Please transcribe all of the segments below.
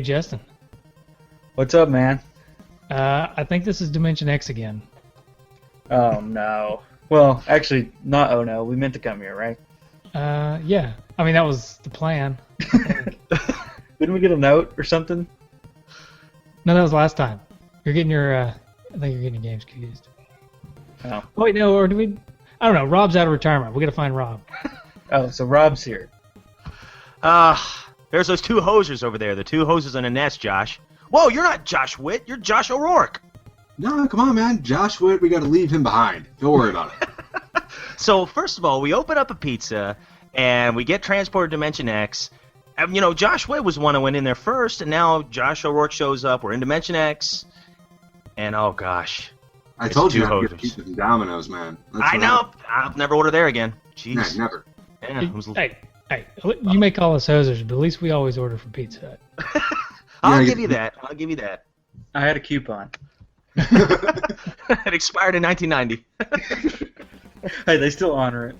Justin. What's up, man? I think this is Dimension X again. Oh, no. Well, actually, not oh no. We meant to come here, right? Yeah. I mean, that was the plan. Didn't we get a note or something? No, that was last time. You're getting your, I think you're getting your games confused. Oh. Wait, no, or do we? I don't know. Rob's out of retirement. We got to find Rob. Oh, so Rob's here. There's those two hosers over there. The two hoses in a nest, Josh. Whoa, you're not Josh Witt. You're Josh O'Rourke. No, come on, man. Josh Witt, we got to leave him behind. Don't worry about it. So, first of all, we open up a pizza, and we get transported to Dimension X. And, you know, Josh Witt was the one who went in there first, and now Josh O'Rourke shows up. We're in Dimension X, and oh, gosh. I told you two I'd get hosers. pizza from Domino's, man. That's I what know. I'll never order there again. Jeez. Nah, never. Yeah, it was... Hey, you may call us hosers, but at least we always order from Pizza Hut. I'll Yeah, give you that. I'll give you that. I had a coupon. It expired in 1990. Hey, they still honor it.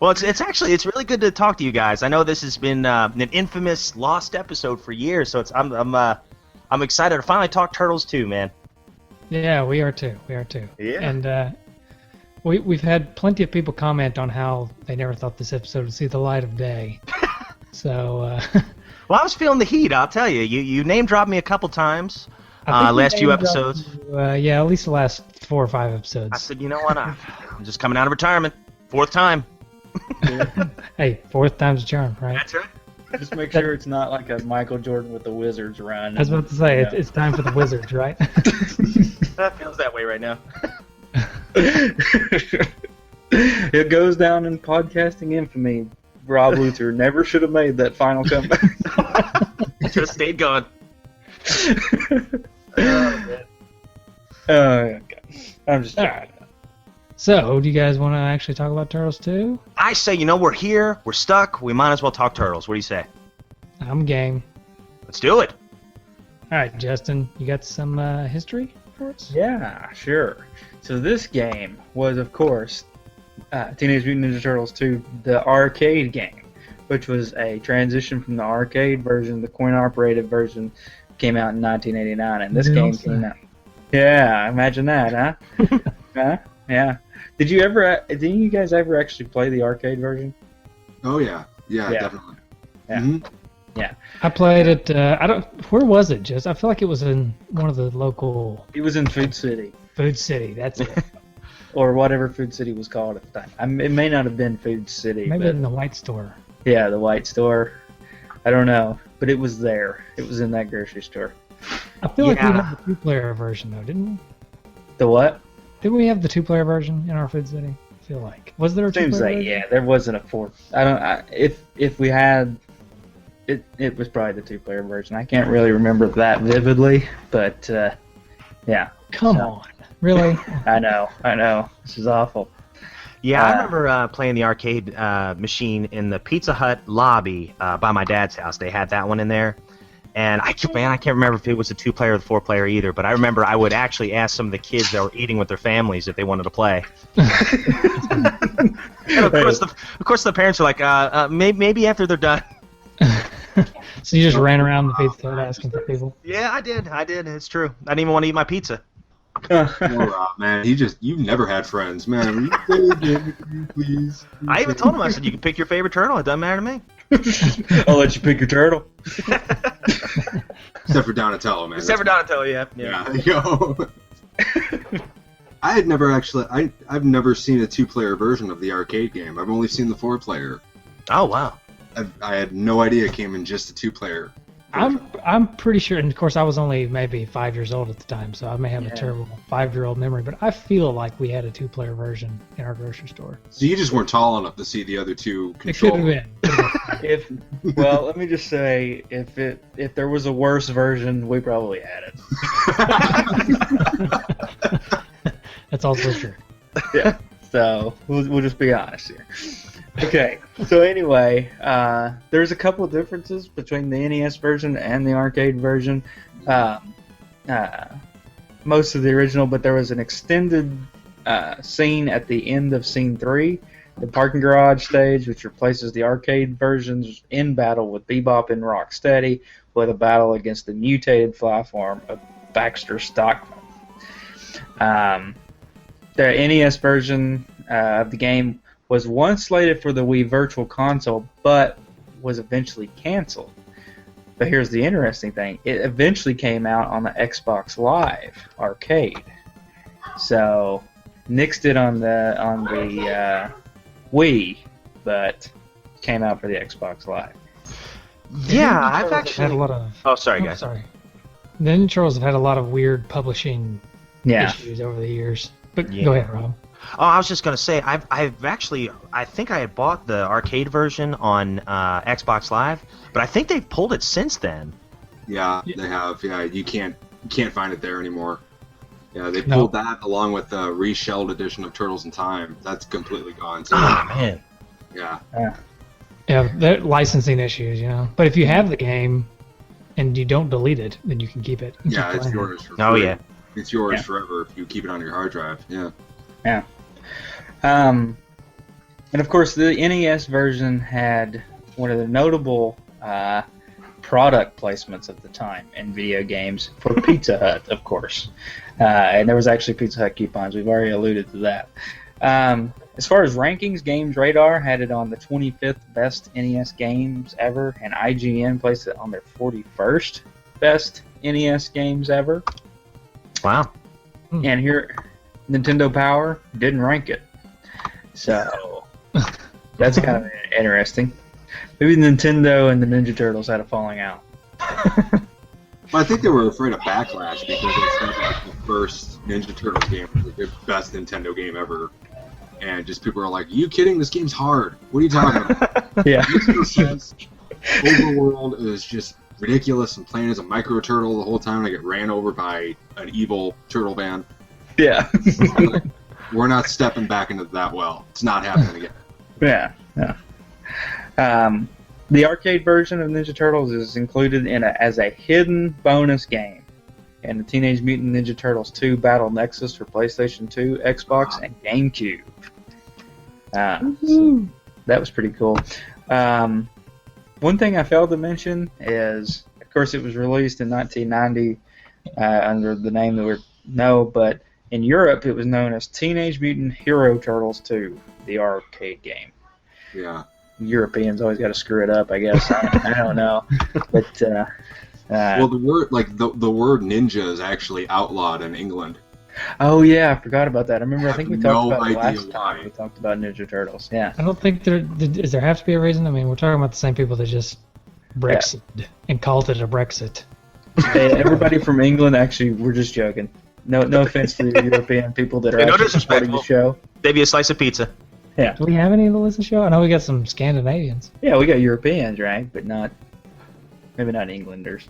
Well, it's really good to talk to you guys. I know this has been an infamous lost episode for years, so I'm excited to finally talk Turtles 2, man. Yeah, we are too. Yeah. And we've had plenty of people comment on how they never thought this episode would see the light of day. So. Well, I was feeling the heat. I'll tell you. You name dropped me a couple times. I think we Last few named episodes. Yeah, at least the last 4 or 5 episodes. I said, you know what? I'm just coming out of retirement. 4th time. Hey, 4th time's a charm, right? That's right. Just make sure it's not like a Michael Jordan with the Wizards run. I was about to say, You know. it's time for the Wizards, right? That feels that way right now. It goes down in podcasting infamy. Rob Luther never should have made that final comeback. Should have stayed going. Okay. I'm just All joking. right. So, do you guys want to actually talk about Turtles 2? I say, you know, we're here. We're stuck. We might as well talk Turtles. What do you say? I'm game. Let's do it. All right, Justin, you got some history for us? Yeah, sure. So this game was, of course, Teenage Mutant Ninja Turtles 2, the arcade game, which was a transition from the arcade version. The coin-operated version came out in 1989, and this game came out. Yeah, imagine that, huh? Huh? Yeah. Didn't you guys ever actually play the arcade version? Oh, yeah. Yeah, Yeah. definitely. Yeah. Mhm. I played it. Where was it, Just? I feel like it was in one of the local It was in Food City, Food City. That's it. or whatever Food City was called at the time. It may not have been Food City, Maybe but in the White Store. yeah, the White Store. I don't know, but it was there. It was in that grocery store. I feel like we Yeah. had the 2-player version, though, didn't we? The what? Didn't we have the 2-player version in our Food City? I feel like. Was there a 2-player Seems like version? yeah, there wasn't a fourth. If we had, it was probably the 2-player version. I can't really remember that vividly, but yeah. Come So- on. Really? I know. This is awful. Yeah, I remember playing the arcade machine in the Pizza Hut lobby by my dad's house. They had that one in there. And I can't remember if it was a 2-player or the 4-player either, but I remember I would actually ask some of the kids that were eating with their families if they wanted to play. And of course, the parents are like, maybe after they're done. So you just ran around the Pizza Hut asking for people? Yeah, I did. It's true. I didn't even want to eat my pizza. Poor Rob, man. You've never had friends, man. Will you play a game with me, please? I even told him, I said, you can pick your favorite turtle. It doesn't matter to me. I'll let you pick your turtle. Except for Donatello, man. Except for Donatello, yeah. Yeah, yo. I had never actually. I've never seen a 2-player version of the arcade game. I've only seen the 4-player. Oh, wow. I had no idea it came in just a 2-player. I'm pretty sure, and of course I was only maybe 5 years old at the time, so I may have a terrible 5-year-old memory, but I feel like we had a 2-player version in our grocery store. So you just weren't tall enough to see the other two It could control. have been. Well, let me just say, if there was a worse version, we probably had it. That's also true. Yeah. So we'll just be honest here. Okay. So anyway, there's a couple of differences between the NES version and the arcade version. Most of the original, but there was an extended scene at the end of Scene 3 the parking garage stage, which replaces the arcade versions in battle with Bebop and Rocksteady, with a battle against the mutated fly form of Baxter Stockman. The NES version of the game was once slated for the Wii Virtual Console, but was eventually canceled. But here's the interesting thing. It eventually came out on the Xbox Live arcade. So, nixed it on the Wii, but came out for the Xbox Live. Yeah, I've actually had a lot of. Oh, sorry, guys. Sorry. The Ninja Turtles have had a lot of weird publishing Yeah. issues over the years. But Yeah. go ahead, Rob. Oh, I was just gonna say, I've actually, I think I had bought the arcade version on Xbox Live, but I think they've pulled it since then. Yeah, they have. Yeah, you can't find it there anymore. Yeah, they pulled that along with the reshelled edition of Turtles in Time. That's completely gone too. Ah, man. Yeah. Yeah, they're licensing issues, you know. But if you have the game and you don't delete it, then you can keep it. and Yeah, keep it's playing it. yours for free. Oh, yeah. It's yours Yeah. forever if you keep it on your hard drive. Yeah. Yeah. And of course, the NES version had one of the notable product placements at the time in video games for Pizza Hut, of course. And there was actually Pizza Hut coupons. We've already alluded to that. As far as rankings, Games Radar had it on the 25th best NES games ever, and IGN placed it on their 41st best NES games ever. Wow. And here, Nintendo Power didn't rank it. So, that's kind of interesting. Maybe Nintendo and the Ninja Turtles had a falling out. Well, I think they were afraid of backlash because they said like the first Ninja Turtles game was like their best Nintendo game ever. And just people are like, "Are you kidding? This game's hard. What are you talking about?" Yeah. Makes no sense. Overworld is just ridiculous. I'm playing as a micro turtle the whole time. I get ran over by an evil turtle van. Yeah. Like, we're not stepping back into that well. It's not happening again. Yeah. The arcade version of Ninja Turtles is included as a hidden bonus game in the Teenage Mutant Ninja Turtles 2 Battle Nexus for PlayStation 2, Xbox, and GameCube. So that was pretty cool. One thing I failed to mention is, of course, it was released in 1990 under the name that we know, but in Europe it was known as Teenage Mutant Hero Turtles 2, the arcade game. Yeah. Europeans always got to screw it up, I guess. I don't know, but Well, the word the word ninja is actually outlawed in England. oh yeah, I forgot about that. I remember. I think we have talked no about it idea last time. why. We talked about Ninja Turtles. Yeah. I don't think does there have to be a reason? I mean, we're talking about the same people that just Brexit and called it a Brexit. Hey, everybody from England, actually, we're just joking. No offense to the European people that are No actually supporting the disrespectful. show. Maybe a slice of pizza. Yeah. Do we have any to listen to the show? I know we got some Scandinavians. Yeah, we got Europeans, right? But maybe not Englanders.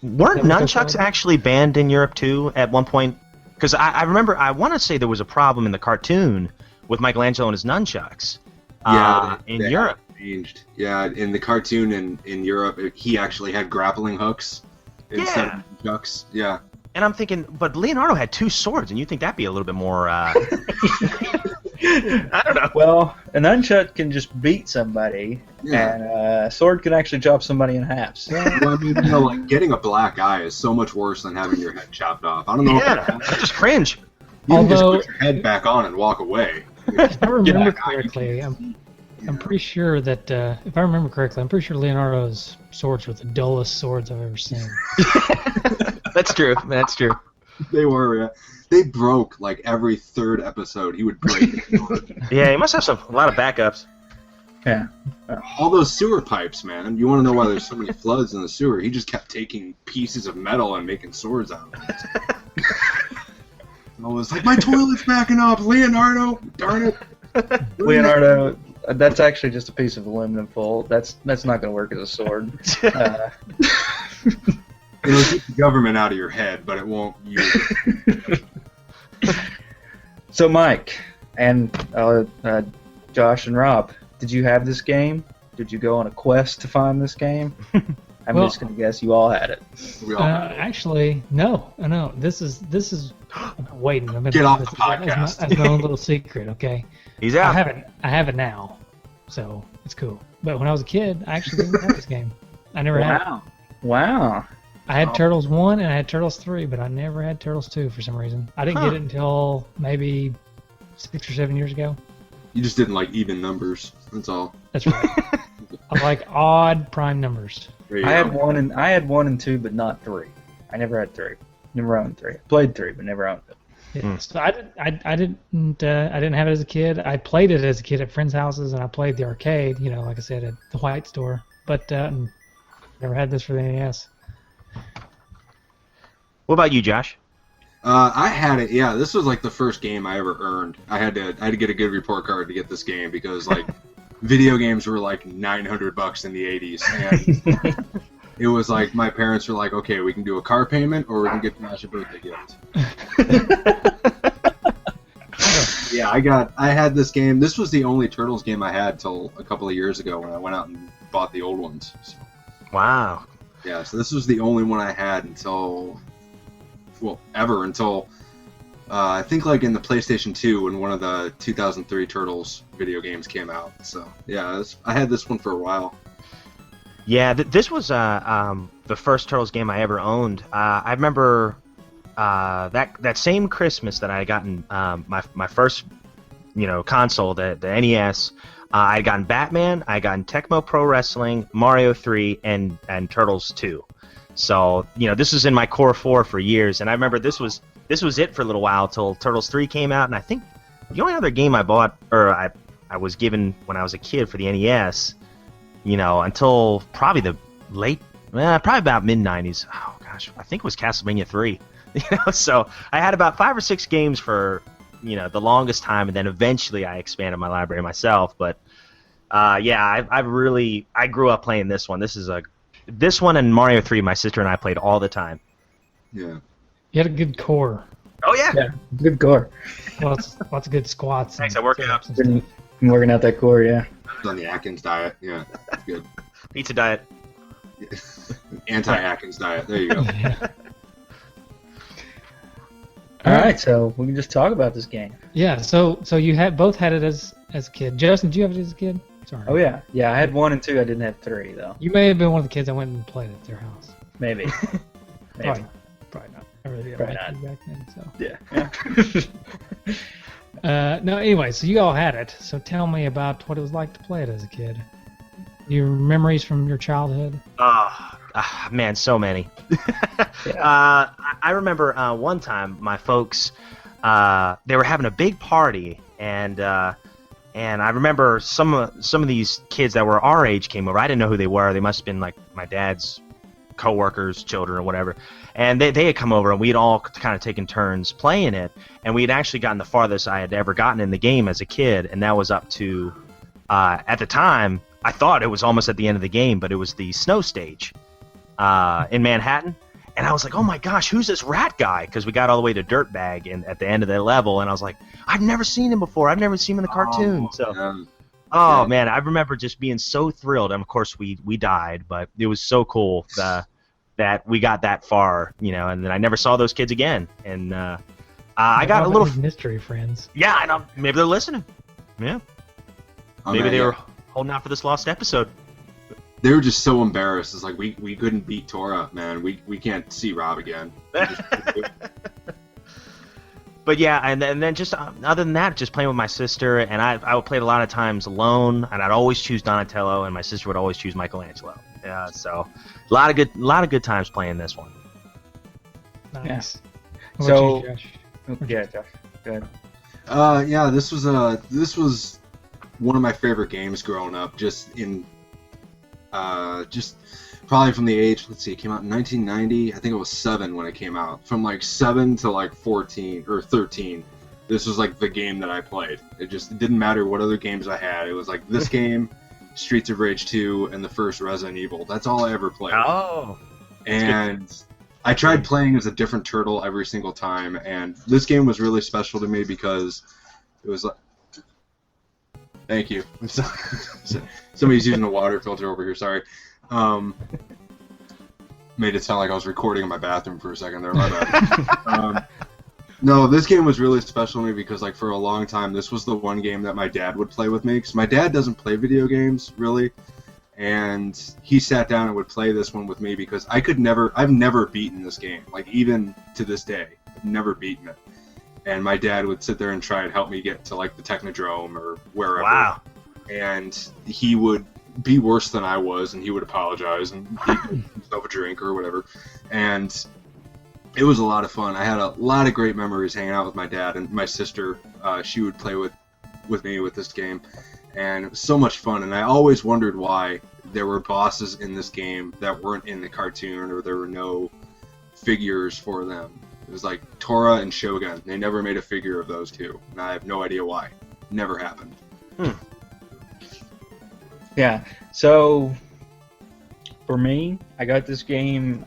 Weren't Yeah, but nunchucks actually banned in Europe too at one point? Because I remember, I want to say there was a problem in the cartoon with Michelangelo and his nunchucks. In they Europe. have changed. Yeah, in the cartoon in Europe, he actually had grappling hooks instead of nunchucks. Yeah. And I'm thinking, but Leonardo had two swords, and you think that'd be a little bit more. I don't know. Well, a nunchuck can just beat somebody, Yeah. and a sword can actually chop somebody in half. So, Well, I mean, like getting a black eye is so much worse than having your head chopped off. I don't know. Yeah, I just cringe. You can just Although- put your head back on and walk away. If I remember Yeah. correctly, I'm pretty sure that if I remember correctly, I'm pretty sure Leonardo's swords were the dullest swords I've ever seen. That's true. That's true. They were. Yeah. They broke like every third episode. He would break. Yeah, he must have a lot of backups. yeah. All those sewer pipes, man. You want to know why there's so many floods in the sewer? He just kept taking pieces of metal and making swords out of it. I was like, my toilet's backing up, Leonardo. Darn it. Leonardo, that's actually just a piece of aluminum foil. That's not going to work as a sword. It'll keep the government out of your head, but it won't use it. So, Mike and Josh and Rob, did you have this game? Did you go on a quest to find this game? I'm Well- just gonna guess you all had it. We all had it. Actually, no. This is. Waiting. I'm gonna Get do off this the podcast. as my own little secret. Okay. He's out. I have it now, so it's cool. But when I was a kid, I actually didn't have this game. I never had it. Wow. I had Turtles 1 and I had Turtles 3, but I never had Turtles 2 for some reason. I didn't get it until maybe 6 or 7 years ago. You just didn't like even numbers. That's all. That's right. I like odd prime numbers. There you I go. had 1 and 2, but not 3. I never had 3. Never owned 3. Played 3, but never owned it. Yeah. So I didn't have it as a kid. I played it as a kid at friends' houses, and I played the arcade. You know, like I said, at the White Store. But never had this for the NES. What about you, Josh? I had it. Yeah, this was like the first game I ever earned. I had to get a good report card to get this game because like video games were like $900 in the 80s, and it was like my parents were like, okay, we can do a car payment or we can get Josh a birthday gift. Yeah, I had this game. This was the only Turtles game I had till a couple of years ago when I went out and bought the old ones. So, Wow. yeah, so this was the only one I had until I think like in the PlayStation 2 when one of the 2003 Turtles video games came out. So yeah, I had this one for a while. Yeah, this was the first Turtles game I ever owned. I remember that same Christmas that I had gotten my first console, the NES. I had gotten Batman, I had gotten Tecmo Pro Wrestling, Mario 3, and Turtles 2. So this was in my core 4 for years, and I remember this was it for a little while till Turtles 3 came out, and I think the only other game I bought or I was given when I was a kid for the NES, until probably the probably about mid-90s. Oh gosh, I think it was Castlevania 3. So I had about 5 or 6 games for the longest time, and then eventually I expanded my library myself. But I grew up playing this one. This one and Mario 3, my sister and I played all the time. Yeah. You had a good core. Oh yeah. Yeah, good core. Lots of good squats. Thanks, and I work it out. sit-ups and stuff. Been working out that core, yeah. On the Atkins diet. Yeah, that's good. Pizza diet. Anti-Atkins diet. There you go. Yeah. All right, so we can just talk about this game. Yeah. So you both had it as a kid. Justin, did you have it as a kid? Sorry. Oh yeah, I had 1 and 2. I didn't have 3 though. You may have been one of the kids that went and played at their house. Maybe. Probably not. I really didn't Probably like not. you back then. So. Yeah. No. Anyway, so you all had it. So tell me about what it was like to play it as a kid. Your memories from your childhood. Man, so many. Yeah. I remember one time my folks they were having a big party, and I remember some of these kids that were our age came over. I didn't know who they were. They must have been like my dad's co-workers, children, or whatever. And they had come over, and we had all kind of taken turns playing it. And we had actually gotten the farthest I had ever gotten in the game as a kid, and that was up to at the time I thought it was almost at the end of the game, but it was the snow stage in Manhattan. And I was like, oh my gosh, who's this rat guy? Because we got all the way to Dirtbag at the end of the level, and I was like, I've never seen him before. I've never seen him in the cartoon. Man, I remember just being so thrilled. And of course, we died, but it was so cool that we got that far, and then I never saw those kids again. And I got a little mystery friends. Yeah, I know. Maybe they're listening. Yeah. Maybe they were holding out for this lost episode. They were just so embarrassed. It's like we couldn't beat Tora, man. We can't see Rob again. But yeah, and then just other than that, just playing with my sister, and I would play it a lot of times alone, and I'd always choose Donatello, and my sister would always choose Michelangelo. Yeah, so a lot of good times playing this one. Nice. Yeah. What about you, Josh? Yeah, Josh. Go ahead. This was one of my favorite games growing up. Just probably from the age, let's see, it came out in 1990. I think it was 7 when it came out. From like 7 to like 14 or 13, this was like the game that I played. It didn't matter what other games I had. It was like this game, Streets of Rage 2, and the first Resident Evil. That's all I ever played. Oh. And I tried playing as a different turtle every single time, and this game was really special to me because it was like... Thank you. Somebody's using a water filter over here, sorry. made it sound like I was recording in my bathroom for a second there. My bad. No, this game was really special to me because, like, for a long time, this was the one game that my dad would play with me. Because my dad doesn't play video games, really. And he sat down and would play this one with me because I've never beaten this game. Like, even to this day, I've never beaten it. And my dad would sit there and try and help me get to, like, the Technodrome or wherever. Wow. And he would be worse than I was, and he would apologize, and he'd give himself a drink or whatever. And it was a lot of fun. I had a lot of great memories hanging out with my dad and my sister. She would play with me with this game, and it was so much fun. And I always wondered why there were bosses in this game that weren't in the cartoon, or there were no figures for them. It was like Tora and Shogun. They never made a figure of those two, and I have no idea why. Never happened. Yeah, so for me, I got this game.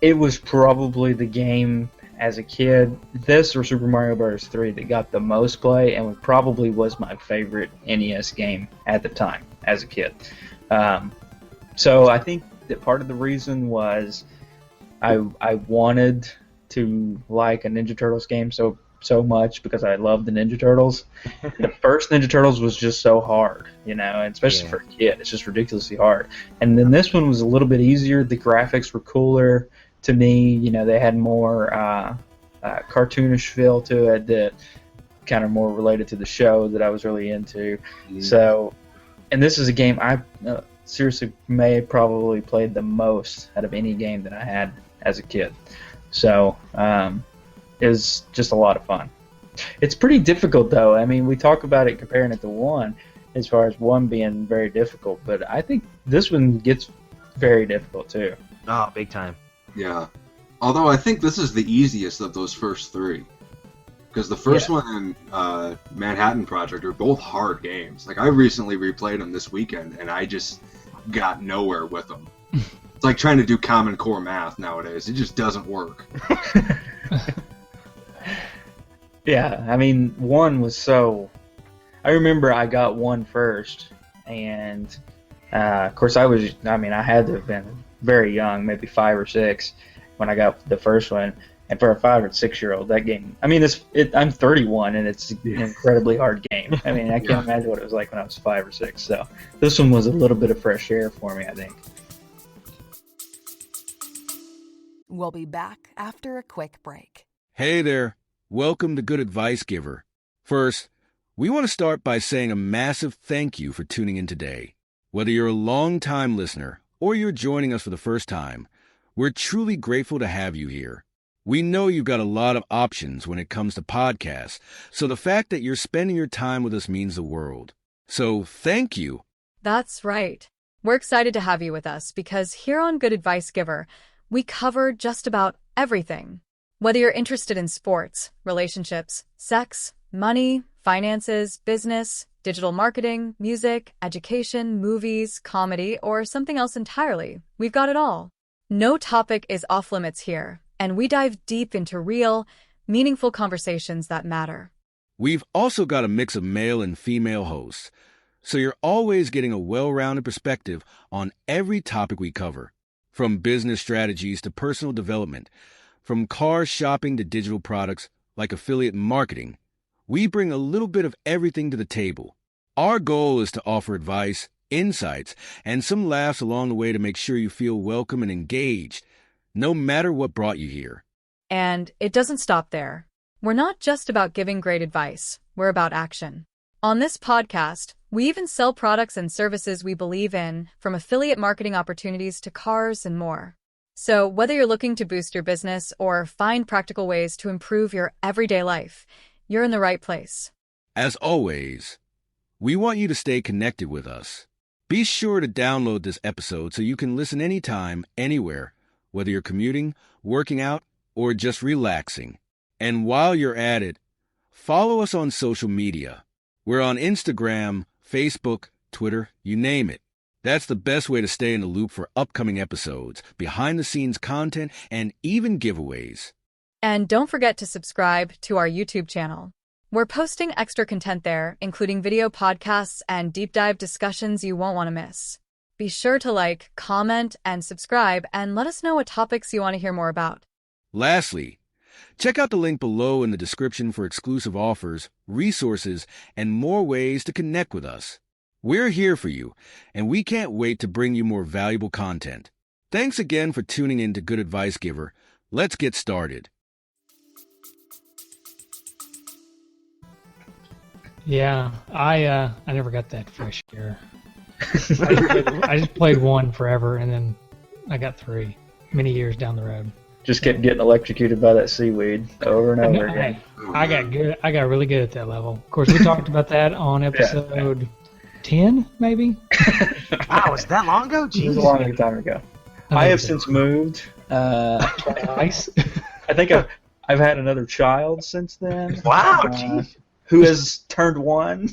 It was probably the game as a kid, this or Super Mario Bros. 3, that got the most play, and probably was my favorite NES game at the time as a kid. So I think that part of the reason was I wanted to like a Ninja Turtles game so much because I love the Ninja Turtles. The first Ninja Turtles was just so hard, you know, and especially for a kid, it's just ridiculously hard. And then this one was a little bit easier. The graphics were cooler to me. You know, they had more cartoonish feel to it that kind of more related to the show that I was really into. So, and this is a game I seriously may have probably played the most out of any game that I had as a kid. So, is just a lot of fun. It's pretty difficult, though. I mean, we talk about it comparing it to 1, as far as 1 being very difficult, but I think this one gets very difficult, too. Oh, big time. Yeah. Although I think this is the easiest of those first 3. Because the first one and Manhattan Project are both hard games. Like, I recently replayed them this weekend, and I just got nowhere with them. It's like trying to do Common Core math nowadays. It just doesn't work. Yeah, I mean, 1 was so... I remember I got 1 first, and of course I had to have been very young, maybe 5 or 6, when I got the first one. And for a 5 or 6-year-old, that game... I mean, I'm 31, and it's an incredibly hard game. I mean, I can't imagine what it was like when I was 5 or 6, so this one was a little bit of fresh air for me, I think. We'll be back after a quick break. Hey there. Welcome to Good Advice Giver. First, we want to start by saying a massive thank you for tuning in today. Whether you're a long-time listener or you're joining us for the first time, we're truly grateful to have you here. We know you've got a lot of options when it comes to podcasts, so the fact that you're spending your time with us means the world. So thank you. That's right. We're excited to have you with us because here on Good Advice Giver, we cover just about everything. Whether you're interested in sports, relationships, sex, money, finances, business, digital marketing, music, education, movies, comedy, or something else entirely, we've got it all. No topic is off limits here, and we dive deep into real, meaningful conversations that matter. We've also got a mix of male and female hosts, so you're always getting a well-rounded perspective on every topic we cover, from business strategies to personal development. From car shopping to digital products like affiliate marketing, we bring a little bit of everything to the table. Our goal is to offer advice, insights, and some laughs along the way to make sure you feel welcome and engaged, no matter what brought you here. And it doesn't stop there. We're not just about giving great advice, we're about action. On this podcast, we even sell products and services we believe in, from affiliate marketing opportunities to cars and more. So whether you're looking to boost your business or find practical ways to improve your everyday life, you're in the right place. As always, we want you to stay connected with us. Be sure to download this episode so you can listen anytime, anywhere, whether you're commuting, working out, or just relaxing. And while you're at it, follow us on social media. We're on Instagram, Facebook, Twitter, you name it. That's the best way to stay in the loop for upcoming episodes, behind-the-scenes content, and even giveaways. And don't forget to subscribe to our YouTube channel. We're posting extra content there, including video podcasts and deep dive discussions you won't want to miss. Be sure to like, comment, and subscribe, and let us know what topics you want to hear more about. Lastly, check out the link below in the description for exclusive offers, resources, and more ways to connect with us. We're here for you, and we can't wait to bring you more valuable content. Thanks again for tuning in to Good Advice Giver. Let's get started. Yeah, I never got that fresh air. I just played one forever, and then I got 3 many years down the road. Just kept getting electrocuted by that seaweed over and over No, again. I got good. I got really good at that level. Of course, we talked about that on episode 10, maybe. Wow, was that long ago? It was a Jeez. long time ago. I have since moved. Nice. I think I've had another child since then. Wow, jeez. Who has turned 1.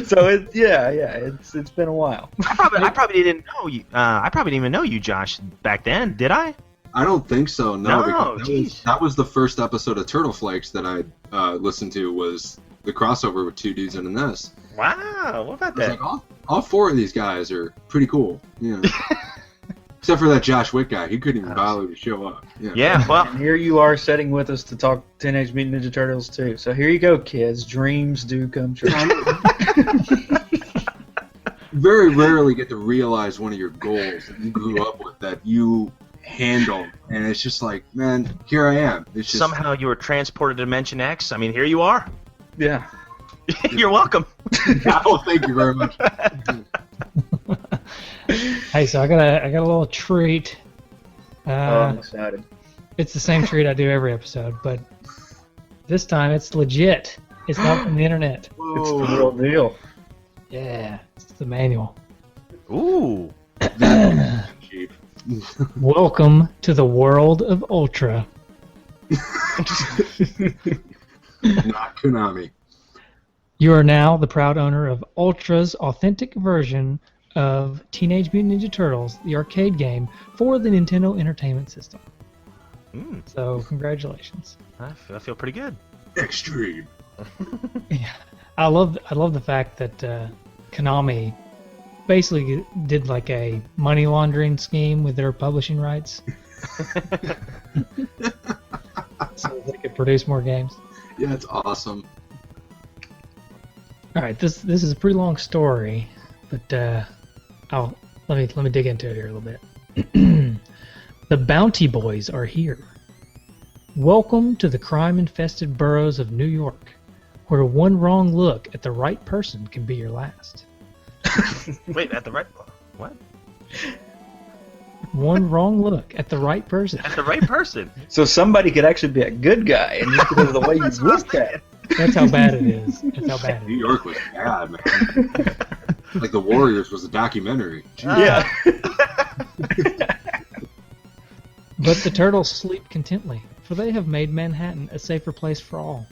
So it's been a while. I probably didn't know you. I probably didn't even know you, Josh, back then. Did I? I don't think so. No, No, because that was the first episode of Turtle Flakes that I listened to. Was the crossover with 2 dudes in a nest. Wow. What about I was that? like, all 4 of these guys are pretty cool. Yeah. Except for that Josh Witt guy. He couldn't even bother to show up. Yeah. Well. And here you are sitting with us to talk Teenage Mutant Ninja Turtles 2. So here you go, kids. Dreams do come true. Very rarely get to realize one of your goals that you grew up with that you handle, and it's just like, man, here I am. It's just Somehow you were transported to Dimension X. I mean, here you are. Yeah. You're welcome. Oh, thank you very much. Hey, so I got a little treat. I'm excited. It's the same treat I do every episode, but this time it's legit. It's not from the internet. It's the real deal. Yeah, it's the manual. Ooh. Cheap. Welcome to the world of Ultra. Not Konami. You are now the proud owner of Ultra's authentic version of Teenage Mutant Ninja Turtles, the arcade game for the Nintendo Entertainment System. So, congratulations. I feel pretty good. Extreme. Yeah, I love the fact that Konami basically did like a money laundering scheme with their publishing rights, so they could produce more games. Yeah, it's awesome. All right, this is a pretty long story, but let me dig into it here a little bit. The Bounty Boys are here. Welcome to the crime-infested boroughs of New York, where one wrong look at the right person can be your last. Wait, at the right... What? One wrong look at the right person. At the right person. So somebody could actually be a good guy, and just because of the way you looked at it. That's how bad it is. That's how bad it New is. York was bad, man. Like the Warriors was a documentary. Yeah. But the turtles sleep contently, for they have made Manhattan a safer place for all.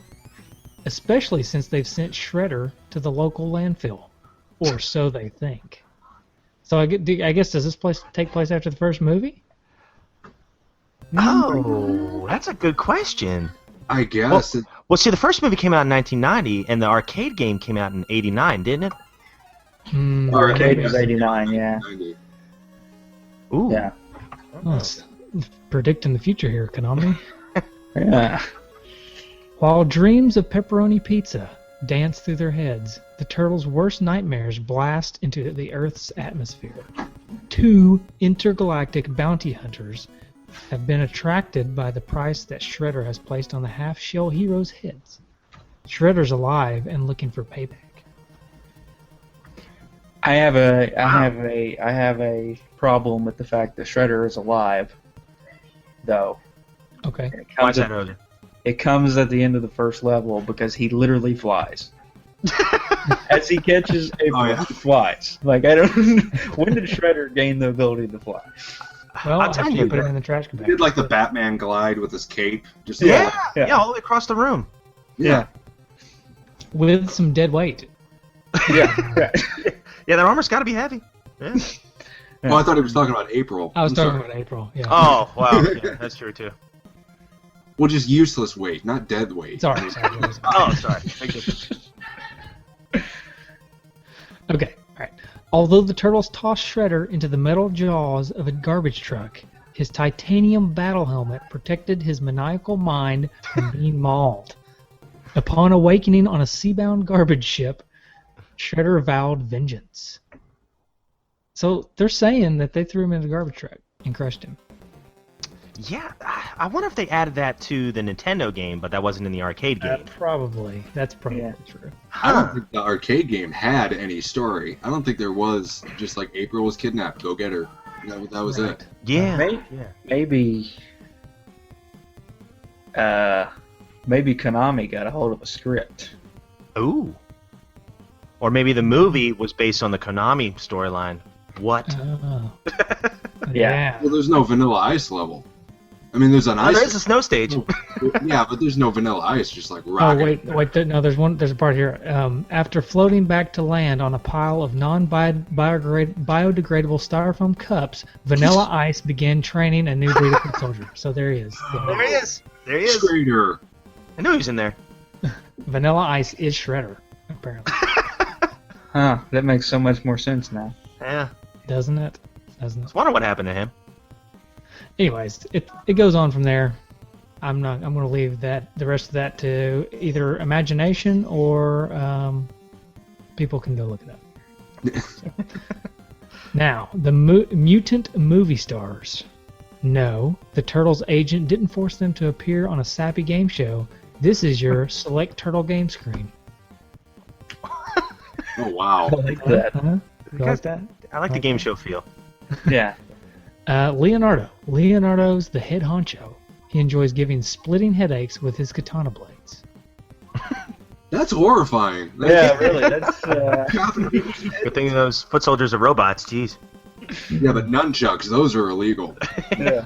Especially since they've sent Shredder to the local landfill. Or so they think. So I guess, does this place take place after the first movie? Oh, that's a good question. I guess. Well, see, the first movie came out in 1990, and the arcade game came out in 89, didn't it? Arcade was 89, yeah. Ooh. Yeah. Oh, it's predicting the future here, Konami. Yeah. While dreams of pepperoni pizza dance through their heads, the turtles' worst nightmares blast into the Earth's atmosphere. 2 intergalactic bounty hunters have been attracted by the price that Shredder has placed on the half-shell heroes' heads. Shredder's alive and looking for payback. I have a problem with the fact that Shredder is alive, though. Okay. Why's that, Roger? It comes at the end of the first level because he literally flies. As he catches a he flies. Like, I don't. When did Shredder gain the ability to fly? Well, I'll tell after you, you put it in the trash He compactor. did like the Batman glide with his cape. Just Yeah, Yeah. all the way across the room. Yeah. With some dead weight. Yeah. Yeah, their armor's got to be heavy. Yeah. Oh, I thought he was talking about April. I was I'm talking sorry. about April. Yeah. Oh, wow. Yeah, that's true, too. Well, just useless weight, not dead weight. Sorry. Oh, sorry. Big difference. Okay. Although the turtles tossed Shredder into the metal jaws of a garbage truck, his titanium battle helmet protected his maniacal mind from being mauled. Upon awakening on a sea-bound garbage ship, Shredder vowed vengeance. So they're saying that they threw him in the garbage truck and crushed him. Yeah, I wonder if they added that to the Nintendo game, but that wasn't in the arcade game. That's probably true. I don't think the arcade game had any story. I don't think there was. Just like April was kidnapped, go get her. That was Right. it. Yeah. Maybe Konami got a hold of a script. Ooh. Or maybe the movie was based on the Konami storyline. What? Oh. Yeah. Well, there's no Vanilla Ice level. I mean, there's an Oh, ice. there's a snow stage. Yeah, but there's no Vanilla Ice, just like Oh rocket. wait! No, there's a part here. After floating back to land on a pile of non-biodegradable styrofoam cups, Vanilla Ice began training a new breed of foot soldier. So there he is. There he is. There he is. Shredder. I knew he was in there. Vanilla Ice is Shredder, apparently. Huh, that makes so much more sense now. Yeah. Doesn't it? I was wondering what happened to him. Anyways, it goes on from there. I'm going to leave the rest of that to either imagination or people can go look it up. Now, the Mutant movie stars. No, the Turtles agent didn't force them to appear on a sappy game show. This is your select Turtle game screen. Oh wow. I like that. You like that? I like the game show feel. Yeah. Leonardo. Leonardo's the head honcho. He enjoys giving splitting headaches with his katana blades. That's horrifying. Yeah, really. That's Good thing those foot soldiers are robots. Jeez. Yeah, but nunchucks, those are illegal. yeah.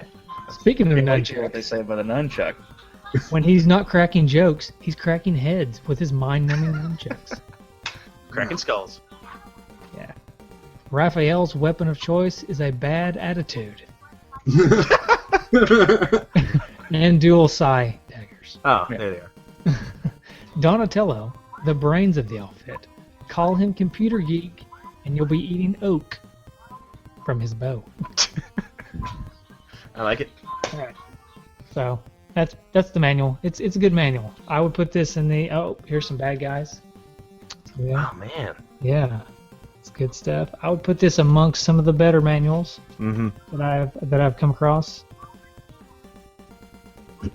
Speaking of I like to hear what nunchucks, they say about a nunchuck. when he's not cracking jokes, he's cracking heads with his mind-numbing nunchucks. Cracking skulls. Yeah. Raphael's weapon of choice is a bad attitude. And dual psi daggers. Oh, there they are. Donatello, the brains of the outfit. Call him computer geek, and you'll be eating oak from his bow. I like it. Alright. So that's the manual. It's a good manual. I would put this in the here's some bad guys. Yeah. Oh man. Yeah. It's good stuff. I would put this amongst some of the better manuals Mm-hmm. that I've come across.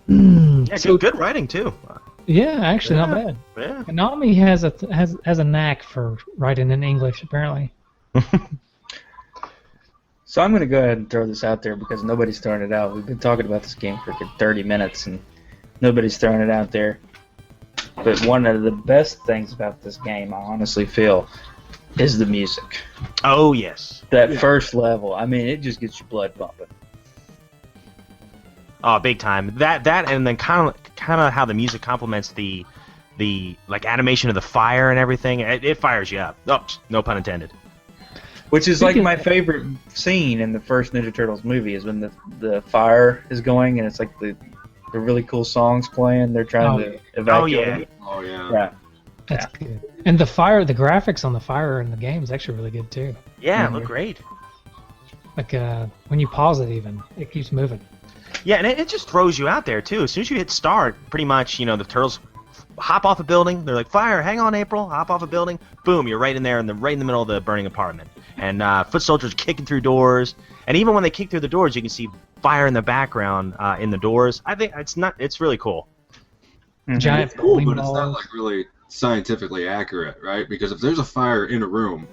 Yeah, So- good writing too. Yeah, actually not bad. Yeah. Konami has a knack for writing in English apparently. So I'm going to go ahead and throw this out there because nobody's throwing it out. We've been talking about this game for 30 minutes and nobody's throwing it out there. But one of the best things about this game, I honestly feel, is the music. Oh yes. That first level, I mean, it just gets your blood pumping. Oh, big time. That and then kind of how the music complements the like animation of the fire and everything. It fires you up. Oh, no pun intended. Which is like Speaking- my favorite scene in the first Ninja Turtles movie is when the fire is going and it's like the really cool songs playing. They're trying to evacuate. Oh yeah. Yeah. That's good. And the graphics on the fire in the game is actually really good too. Yeah, it looked great. Like when you pause it, even it keeps moving. Yeah, and it just throws you out there too. As soon as you hit start, pretty much, the turtles hop off a building. They're like, "Fire! Hang on, April!" Hop off a building. Boom! You're right in there, right in the middle of the burning apartment. And foot soldiers kicking through doors. And even when they kick through the doors, you can see fire in the background in the doors. I think it's really cool. Mhm. Giant It's cool, bowling but it's not balls. like really scientifically accurate, right? Because if there's a fire in a room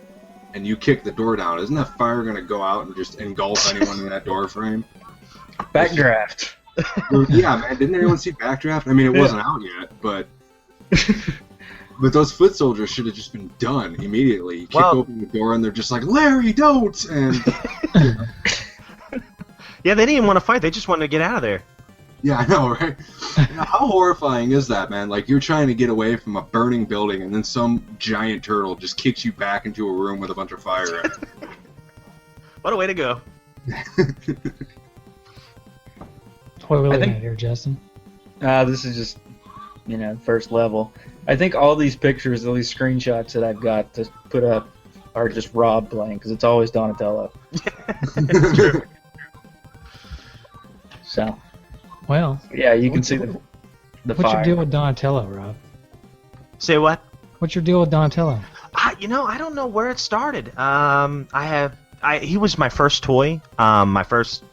and you kick the door down, isn't that fire going to go out and just engulf anyone in that door frame? Backdraft. Yeah, man. Didn't anyone see Backdraft? I mean, it wasn't out yet, but those foot soldiers should have just been done immediately. You kick Well- open the door and they're just like, "Larry, don't!" And Yeah, they didn't even want to fight. They just wanted to get out of there. yeah, I know, right? How horrifying is that, man? Like you're trying to get away from a burning building, and then some giant turtle just kicks you back into a room with a bunch of fire in it. What a way to go. What are we I looking think- at here, Justin? This is just, first level. I think all these pictures, all these screenshots that I've got to put up or just Rob playing, because it's always Donatello. It's true. So, Well, yeah, you can see the what's fire. your deal with Donatello, Rob? Say what? What's your deal with Donatello? I don't know where it started. He was my first toy. My first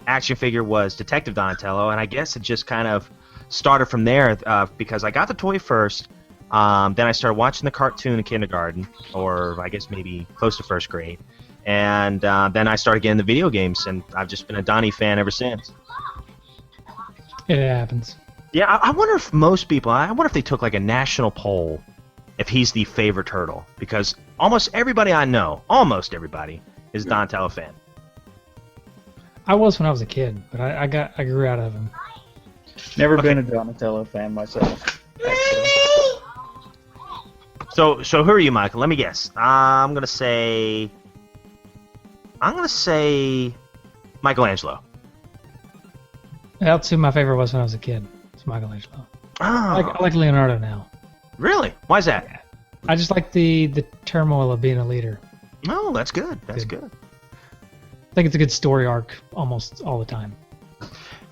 action figure was Detective Donatello, and I guess it just kind of started from there because I got the toy first. Then I started watching the cartoon in kindergarten, or I guess maybe close to first grade. And then I started getting the video games, and I've just been a Donnie fan ever since. It happens. Yeah, I wonder if most people, I wonder if they took like a national poll if he's the favorite turtle, because almost everybody I know, almost everybody, is a Donatello fan. I was when I was a kid, but I grew out of him. Never been a Donatello fan myself. Actually. So who are you, Michael? Let me guess. I'm gonna say Michelangelo. That's who my favorite was when I was a kid. It's Michelangelo. Oh, I like Leonardo now. really? Why is that? I just like the turmoil of being a leader. Oh, that's good. That's good. I think it's a good story arc almost all the time.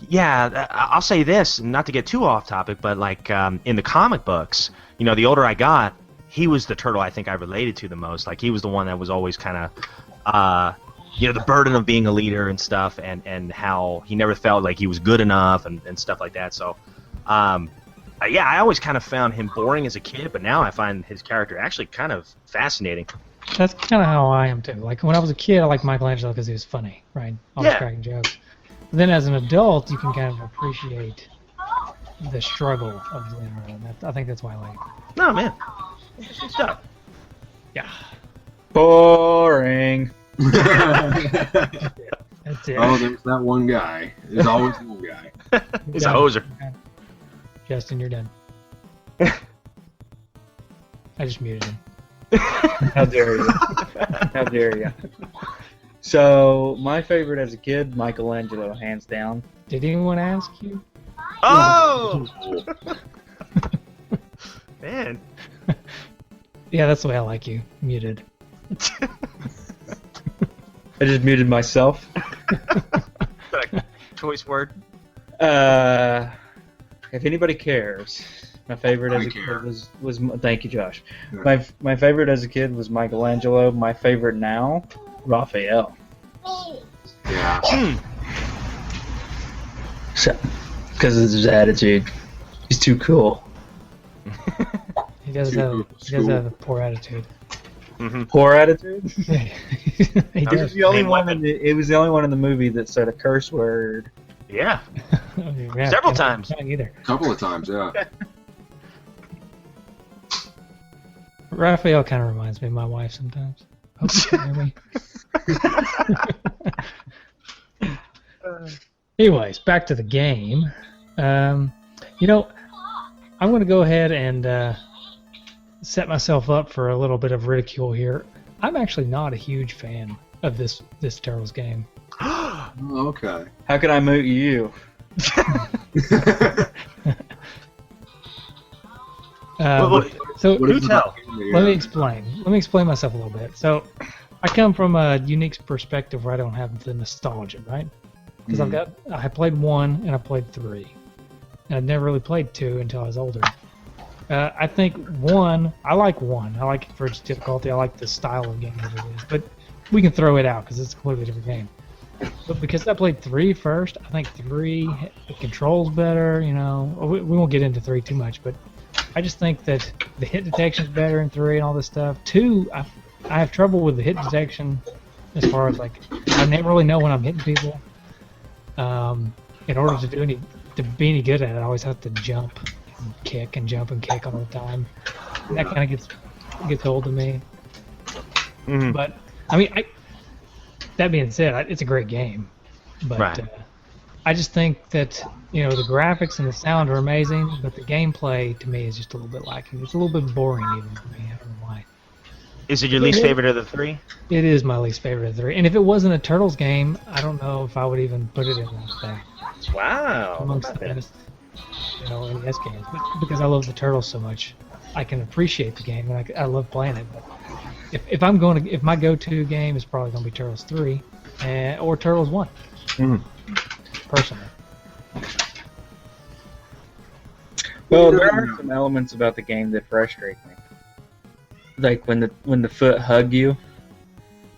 Yeah, I'll say this, not to get too off topic, but like in the comic books, the older I got, he was the turtle I think I related to the most. Like he was the one that was always kind of, the burden of being a leader and stuff, and how he never felt like he was good enough and stuff like that. So, yeah, I always kind of found him boring as a kid, but now I find his character actually kind of fascinating. That's kind of how I am too. Like when I was a kid, I liked Michelangelo because he was funny, right? Always cracking jokes. But then as an adult, you can kind of appreciate the struggle of Leonardo. I think that's why I like it. No, man. Interesting stuff. Yeah. Boring. That's it. Oh, there's that one guy. There's always one guy. He's a hoser. Justin, you're done. I just muted him. How dare you? How dare you? So, my favorite as a kid, Michelangelo, hands down. Did anyone ask you? Oh! Man. Yeah, that's the way I like you. Muted. I just muted myself. Choice word. If anybody cares, my favorite as a kid was thank you, Josh. Yeah. My favorite as a kid was Michelangelo. My favorite now, Raphael. Yeah. So, because of his attitude, he's too cool. He does have a poor attitude. Mm-hmm. Poor attitude. He It does. was the only one. It was the only one in the movie that said a curse word. Yeah. Yeah, Several can't- times. can't either. A couple of times, yeah. Raphael kind of reminds me of my wife sometimes. Hope you can hear me. Anyways, back to the game. I'm going to go ahead and set myself up for a little bit of ridicule here. I'm actually not a huge fan of this Turtles game. Oh, okay. How can I mute you? So What Do is it tell. about the, let me explain. Let me explain myself a little bit. So I come from a unique perspective where I don't have the nostalgia, right? Because I played 1 and I played 3, and I'd never really played 2 until I was older. I think 1. I like 1. I like it for its difficulty. I like the style of game that it is. But we can throw it out because it's a completely different game. But because I played 3 first, I think 3 it controls better. We won't get into 3 too much, but I just think that the hit detection's better in 3 and all this stuff. 2, I have trouble with the hit detection as far as I never really know when I'm hitting people. In order to be any good at it, I always have to jump and kick and jump and kick all the time. And that kind of gets old to me. Mm-hmm. But I mean, that being said, it's a great game. But Right. I just think that the graphics and the sound are amazing, but the gameplay to me is just a little bit lacking. It's a little bit boring even for me. I don't know why. Is it your least favorite of the 3? It is my least favorite of the 3. And if it wasn't a Turtles game, I don't know if I would even put it in that thing Wow. amongst the best NES games. But because I love the Turtles so much, I can appreciate the game and I love playing it. But if I'm going to, if my go-to game is probably going to be Turtles 3, or Turtles 1. Personally. Well, there are some elements about the game that frustrate me. Like when the foot hug you.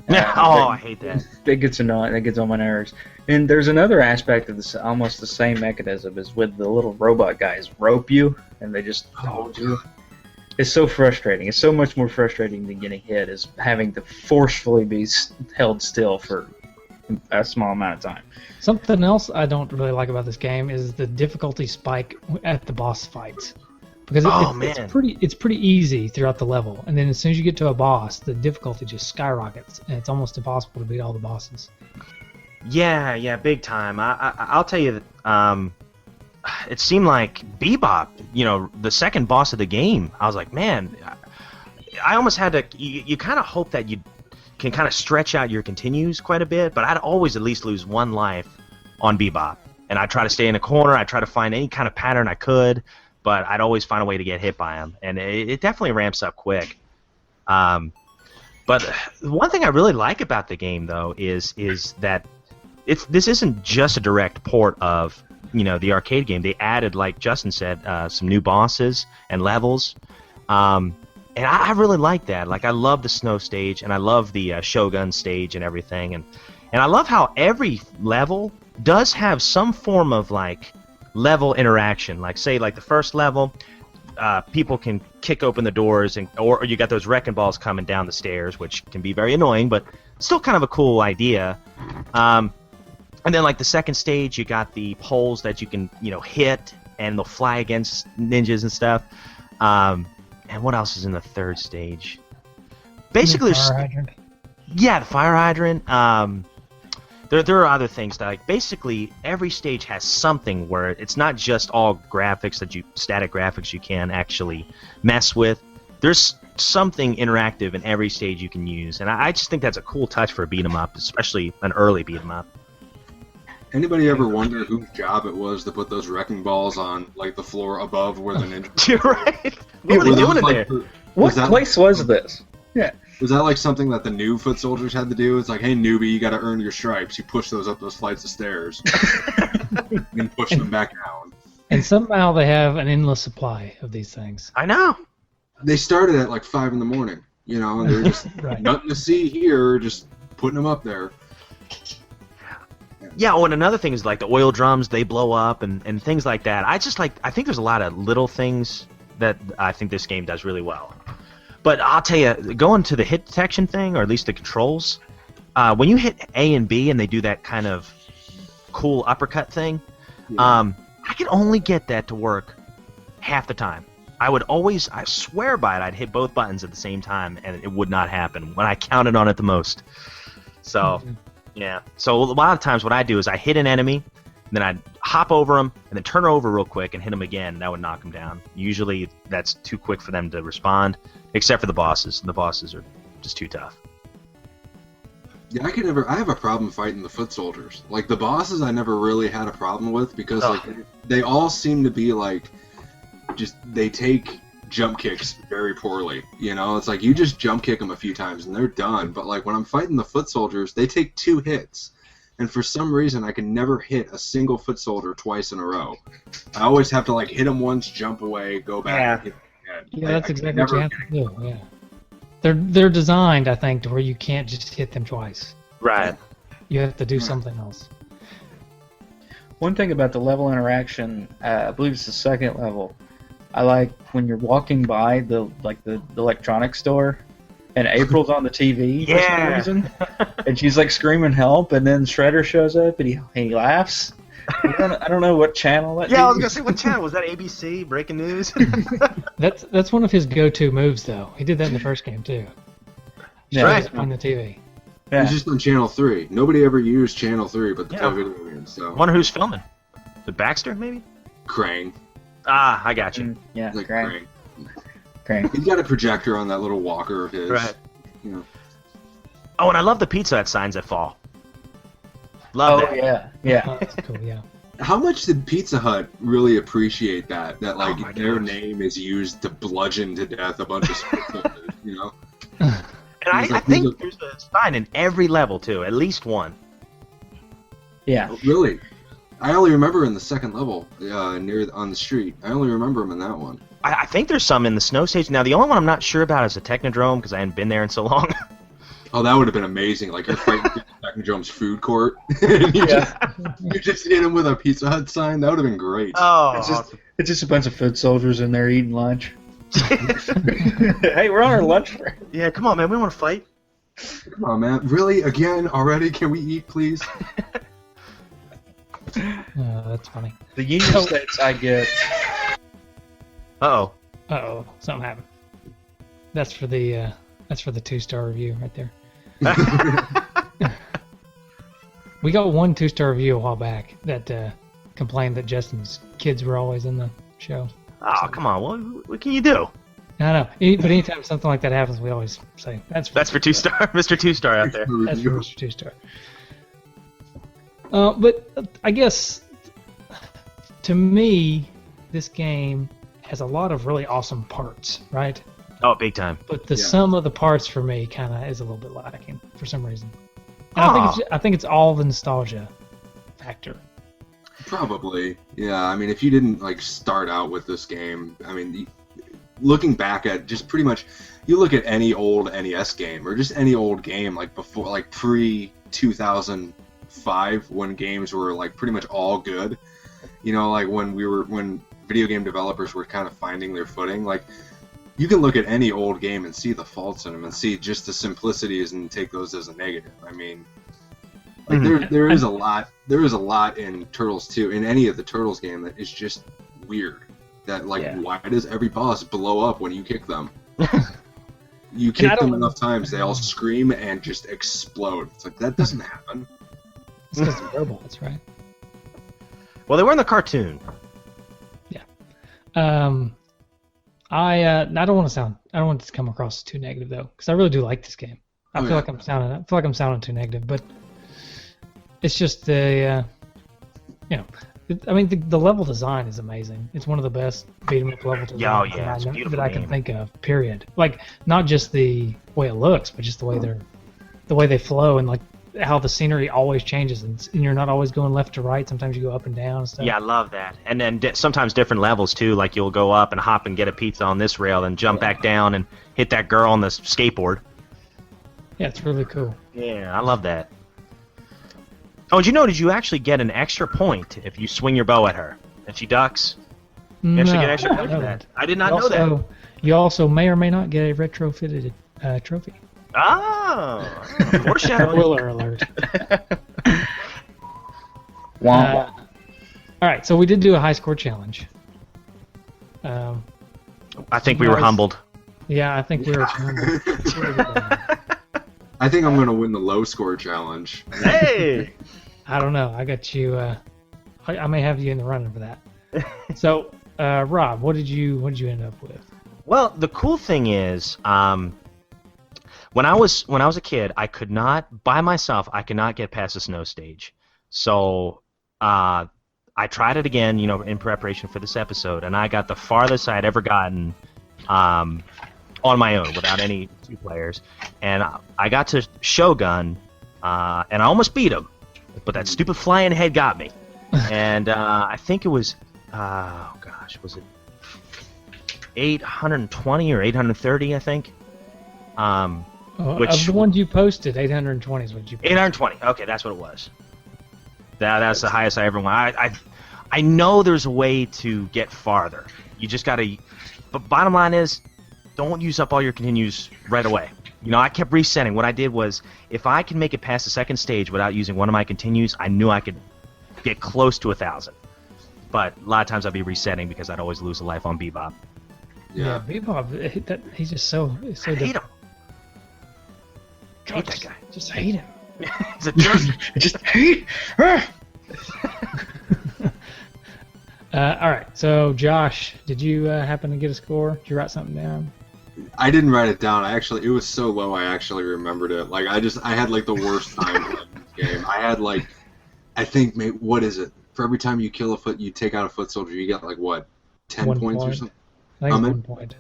I hate that. It gets annoying. That gets on my nerves. And there's another aspect of this, almost the same mechanism, is with the little robot guys rope you, and they just hold you. It's so frustrating. It's so much more frustrating than getting hit, is having to forcefully be held still for a small amount of time. Something else I don't really like about this game is the difficulty spike at the boss fights. Because it's pretty easy throughout the level, and then as soon as you get to a boss, the difficulty just skyrockets, and it's almost impossible to beat all the bosses. Yeah, big time. I'll tell you that it seemed like Bebop, the second boss of the game, I was like, man, I almost had to, you kind of hope that you can kind of stretch out your continues quite a bit, but I'd always at least lose one life on Bebop. And I'd try to stay in a corner, I'd try to find any kind of pattern I could, but I'd always find a way to get hit by him. And it definitely ramps up quick. But one thing I really like about the game, though, is that this isn't just a direct port of the arcade game. They added, like Justin said, some new bosses and levels, and I really like that. Like, I love the snow stage, and I love the Shogun stage and everything, and I love how every level does have some form of like level interaction. Like, say, like the first level, people can kick open the doors, or you got those wrecking balls coming down the stairs, which can be very annoying, but still kind of a cool idea. And then, like, the second stage, you got the poles that you can, hit, and they'll fly against ninjas and stuff. And what else is in the third stage? Basically, the fire hydrant. Yeah, the fire hydrant. There are other things that, like, basically every stage has something where it's not just all graphics static graphics you can actually mess with. There's something interactive in every stage you can use, and I just think that's a cool touch for a beat 'em up, especially an early beat 'em up. Anybody ever wonder whose job it was to put those wrecking balls on, like, the floor above where the ninja? You're right. What were they doing in there? What place was this? Yeah. Was that like something that the new foot soldiers had to do? It's like, hey, newbie, you got to earn your stripes. You push those up those flights of stairs, and push them back down. And somehow they have an endless supply of these things. I know. They started at like 5 in the morning, and they're just Right. nothing to see here, just putting them up there. Yeah, and another thing is, like, the oil drums, they blow up and things like that. I think there's a lot of little things that I think this game does really well. But I'll tell you, going to the hit detection thing, or at least the controls, when you hit A and B and they do that kind of cool uppercut thing, I could only get that to work half the time. I swear by it, I'd hit both buttons at the same time, and it would not happen when I counted on it the most. So... Yeah. So a lot of times what I do is I hit an enemy, then I'd hop over them, and then turn over real quick and hit them again, and that would knock them down. Usually that's too quick for them to respond, except for the bosses. The bosses are just too tough. Yeah, I have a problem fighting the foot soldiers. Like, the bosses I never really had a problem with, because like they all seem to be like, just, they take jump kicks very poorly. It's like, you just jump kick them a few times and they're done. But like, when I'm fighting the foot soldiers, they take 2 hits, and for some reason I can never hit a single foot soldier twice in a row. I always have to, like, hit them once, jump away, go back, and hit them again. Yeah, that's exactly what you have to do. Yeah, they're designed, I think, to where you can't just hit them twice. Right. You have to do something else. One thing about the level interaction, I believe it's the second level. I like when you're walking by the electronics store, and April's on the TV for some reason, and she's like screaming help, and then Shredder shows up and he laughs. I don't know what channel that. Yeah, I was gonna say, what channel was that? ABC Breaking News. That's one of his go-to moves, though. He did that in the first game too. Yeah, right. On the TV. Yeah. It's just on Channel 3. Nobody ever used Channel 3 but the video games. So. Wonder who's filming? The Baxter, maybe? Krang. Ah, I got you. Yeah, Like Krang. He's got a projector on that little walker of his. Right. Oh, and I love the Pizza Hut signs that fall. Love that. Yeah. Oh, that's cool. Yeah. How much did Pizza Hut really appreciate that? That, like, my their gosh. name is used to bludgeon to death a bunch of soldiers, And He's I like, think there's a sign in every level too, at least one. Yeah. Really? I only remember in the second level, on the street. I only remember him in that one. I think there's some in the snow stage. Now the only one I'm not sure about is the Technodrome because I hadn't been there in so long. Oh, that would have been amazing. Like you're fighting Technodrome's food court, and you just hit him with a Pizza Hut sign. That would have been great. Oh, It's just a bunch of foot soldiers in there eating lunch. Hey, we're on our lunch break. yeah. Come on, man. We want to fight. Come on, man. Really? Again? Already? Can we eat, please? That's funny. The Union States I get. Uh-oh. Uh-oh, something happened. That's for the 2-star review right there. We got one 2-star review a while back that complained that Justin's kids were always in the show. Oh, come on. What can you do? I know, but anytime something like that happens, we always say that's For 2-star, Mr. 2-star out there. That's for Mr. 2-star. But I guess to me, this game has a lot of really awesome parts, right? Oh, big time. But the sum of the parts for me kind of is a little bit lacking for some reason. And I think it's all the nostalgia factor. Probably. Yeah, I mean, if you didn't, like, start out with this game, I mean, looking back at just pretty much, you look at any old NES game, or just any old game, like, before, like, pre-2005, when games were, like, pretty much all good. You know, like, when video game developers were kind of finding their footing, like, you can look at any old game and see the faults in them and see just the simplicities and take those as a negative. I mean, like there is a lot in Turtles 2, in any of the Turtles game, that is just weird. That why does every boss blow up when you kick them? You kick them enough times, they all scream and just explode. It's like, that doesn't happen. It's because they're robots, right? Well, they were in the cartoon. Yeah. I don't want it to come across too negative though, because I really do like this game. I feel like I'm sounding too negative, but it's just the the level design is amazing. It's one of the best beat 'em up level designs that I can think of. Period. Like, not just the way it looks, but just the way they flow, and like how the scenery always changes, and you're not always going left to right. Sometimes you go up and down and stuff. Yeah, I love that. And then sometimes different levels too. Like, you'll go up and hop and get a pizza on this rail, and jump back down and hit that girl on the skateboard. Yeah, it's really cool. Yeah, I love that. Oh, did you actually get an extra point if you swing your bow at her and she ducks? You actually get extra points for that. I did not know that. You also may or may not get a retrofitted trophy. Oh, foreshadowing. Spoiler alert. All right, so we did do a high score challenge. I think we were humbled. Yeah, I think we were humbled. I think I'm going to win the low score challenge. Hey! I don't know. I got you. I may have you in the running for that. So, Rob, what did you end up with? Well, the cool thing is, when I was a kid, I could not, by myself, I could not get past the snow stage. So I tried it again, in preparation for this episode, and I got the farthest I had ever gotten on my own, without any two players. And I got to Shogun, and I almost beat him, but that stupid flying head got me. And I think it was, was it 820 or 830, I think? Of the ones you posted, 820 is what you posted. 820. Okay, that's what it was. That's the highest I ever went. I know there's a way to get farther. You just got to... But bottom line is, don't use up all your continues right away. I kept resetting. What I did was, if I can make it past the second stage without using one of my continues, I knew I could get close to 1,000. But a lot of times I'd be resetting because I'd always lose a life on Bebop. Yeah, Bebop, he's just so I hate him. God, hate that guy. Just hate him. He's a jerk. Just hate. All right. So, Josh, did you happen to get a score? Did you write something down? I didn't write it down. It was so low. I actually remembered it. Like, I had like the worst time playing this game. I had like, I think, what is it? For every time you kill you take out a foot soldier, you get like what, 10 points or something? I think it's 1 point.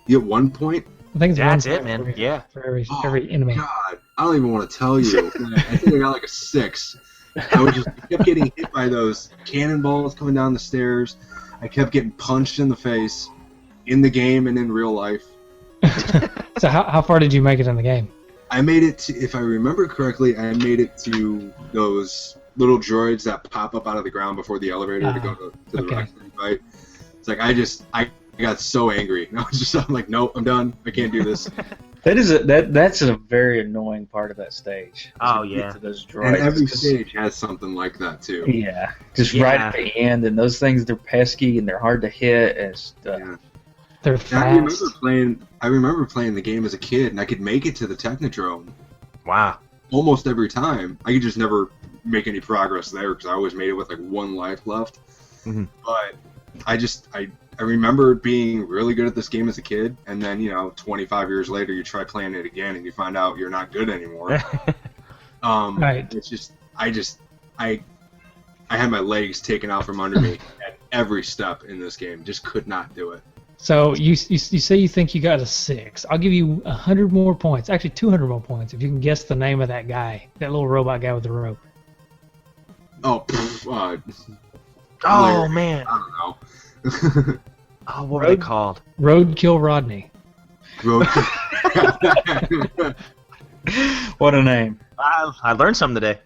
You get 1 point? I think it's That's one it, man. for, Yeah. for every Oh, enemy. God, I don't even want to tell you. I think I got like a 6. I kept getting hit by those cannonballs coming down the stairs. I kept getting punched in the face in the game and in real life. So how far did you make it in the game? I made it to, if I remember correctly, I made it to those little droids that pop up out of the ground before the elevator to go to the okay. Rex fight. It's like I got so angry. I'm like, nope, I'm done. I can't do this. That's a very annoying part of that stage. Oh, You get yeah. to those droids, And every 'cause- stage has something like that too. Yeah, just Yeah. right at the end, and those things, they're pesky and they're hard to hit and stuff. Yeah. They're And fast. I remember playing the game as a kid, and I could make it to the Technodrome Wow. almost every time. I could just never make any progress there because I always made it with like 1 life left. Mhm. But I remember being really good at this game as a kid, and then 25 years later, you try playing it again, and you find out you're not good anymore. Right. It's just I had my legs taken out from under me at every step in this game. Just could not do it. So you say you think you got a 6. I'll give you 100 more points. Actually, 200 more points if you can guess the name of that guy, that little robot guy with the rope. Oh, Oh, man. I don't know. Oh, what were they called? Roadkill Rodney. What a name! I learned something today.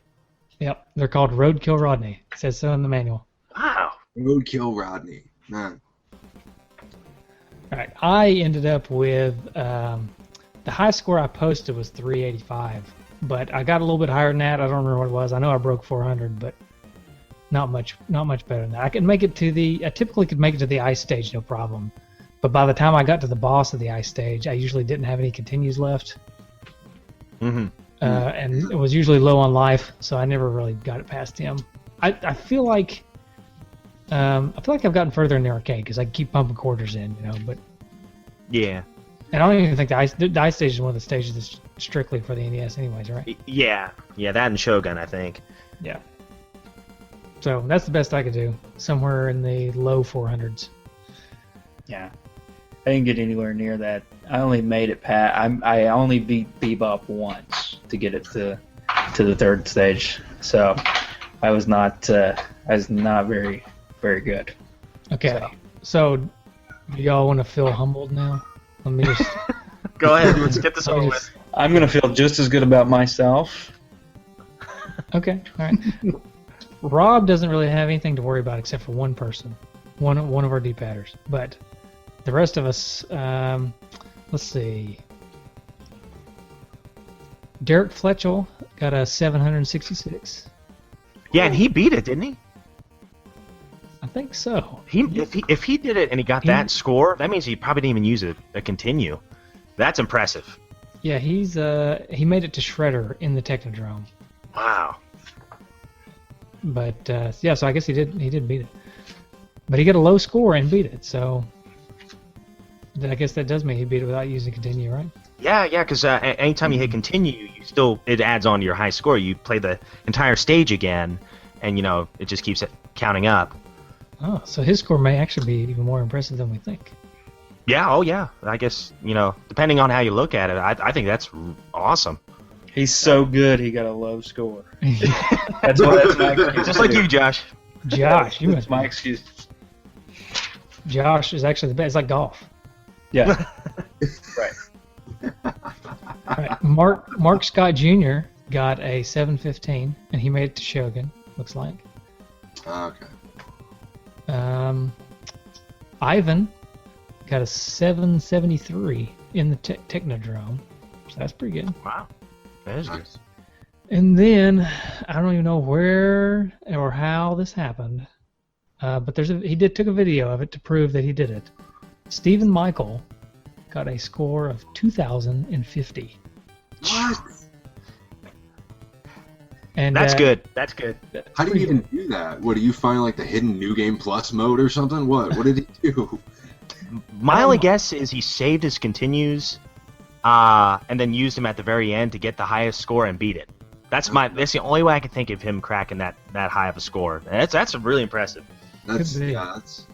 Yep, they're called Roadkill Rodney. It says so in the manual. Wow. Roadkill Rodney. Man. All right, I ended up with the high score I posted was 385, but I got a little bit higher than that. I don't remember what it was. I know I broke 400, but not much better than that. I typically could make it to the ice stage no problem, but by the time I got to the boss of the ice stage, I usually didn't have any continues left. Mm-hmm. And it was usually low on life, so I never really got it past him. I feel like I've gotten further in the arcade because I keep pumping quarters in, but Yeah. and I don't even think the ice stage is one of the stages that's strictly for the NES, anyways, right? Yeah. Yeah, that and Shogun, I think. Yeah. So that's the best I could do, somewhere in the low 400s. Yeah, I didn't get anywhere near that. I only made it I only beat Bebop once to get it to the 3rd stage. So I was not very very good. Okay. So do y'all want to feel humbled now? Let me just. Go ahead. Let's get this let me over just- with. I'm gonna feel just as good about myself. Okay. All right. Rob doesn't really have anything to worry about except for one person, one of our D-padders. But the rest of us, let's see. Derek Fletchell got a 766. Yeah, and he beat it, didn't he? I think so. If he did it and he got that score, that means he probably didn't even use a continue. That's impressive. Yeah, he made it to Shredder in the Technodrome. Wow. But yeah, so I guess he did beat it. But he got a low score and beat it, so I guess that does mean he beat it without using continue, right? Yeah, because anytime you hit continue, it adds on to your high score. You play the entire stage again, and it just keeps it counting up. Oh, so his score may actually be even more impressive than we think. Yeah, oh yeah. I guess, depending on how you look at it, I think that's awesome. He's so good, he got a low score. That's my excuse. Just like you, Josh. Josh, you That's must my excuse. Josh is actually the best. It's like golf. Yeah. Right. All right. Mark Scott Jr. got a 715, and he made it to Shogun, looks like. Okay. Ivan got a 773 in the Technodrome, so that's pretty good. Wow. That is good. Nice. And then I don't even know where or how this happened, but he took a video of it to prove that he did it. Stephen Michael got a score of 2,050. What? And That's good. That's good. How do you even do that? What, do you find like the hidden New Game Plus mode or something? What did he do? My only guess is he saved his continues, and then used him at the very end to get the highest score and beat it. That's the only way I can think of him cracking that high of a score. That's really impressive. That's Could be. yeah, that's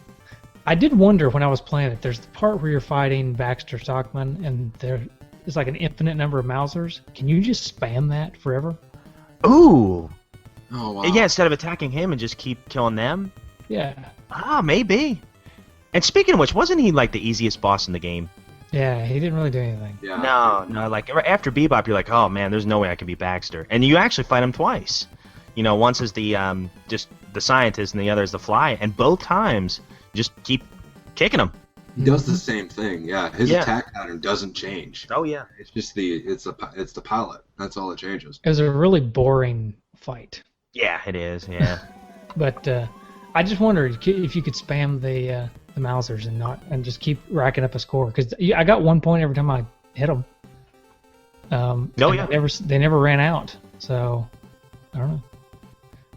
I did wonder when I was playing it. There's the part where you're fighting Baxter Stockman, and there's like an infinite number of Mausers. Can you just spam that forever? Ooh. Oh wow. Yeah, instead of attacking him and just keep killing them. Yeah. Ah, maybe. And speaking of which, wasn't he like the easiest boss in the game? Yeah, he didn't really do anything. Yeah. No, like after Bebop, you're like, oh man, there's no way I can be Baxter, and you actually fight him twice. You know, once as the just the scientist, and the other is the Fly, and both times just keep kicking him. He does the same thing. Yeah, his Yeah. attack pattern doesn't change. Oh yeah. It's just it's the pilot. That's all that changes. It was a really boring fight. Yeah, it is. Yeah. But I just wondered if you could spam the Mausers and just keep racking up a score, because I got 1 point every time I hit them. Oh yeah. They never ran out. So I don't know.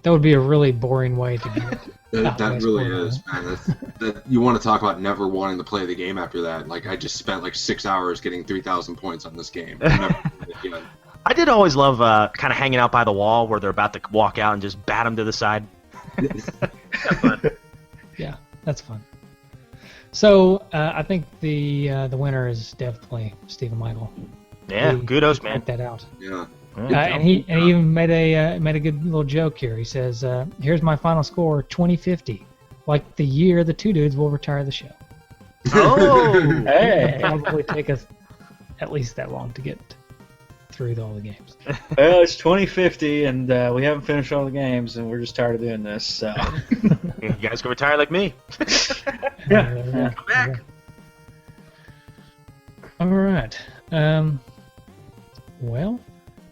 That would be a really boring way to do it. That really is, man. That you want to talk about never wanting to play the game after that. Like, I just spent like 6 hours getting 3,000 points on this game. I'm never gonna do it again. I did always love kind of hanging out by the wall where they're about to walk out and just bat them to the side. Yeah, that's fun. So I think the winner is definitely Stephen Michael. Yeah, He kudos, worked man. that out. Yeah. And he even made a good little joke here. He says, "Here's my final score, 2050, like the year the two dudes will retire the show." Oh, Hey. It'll probably take us at least that long to get through all the games. Well, it's 2050, and we haven't finished all the games, and we're just tired of doing this. So. you guys can retire like me. Yeah. Come back. All right. Well,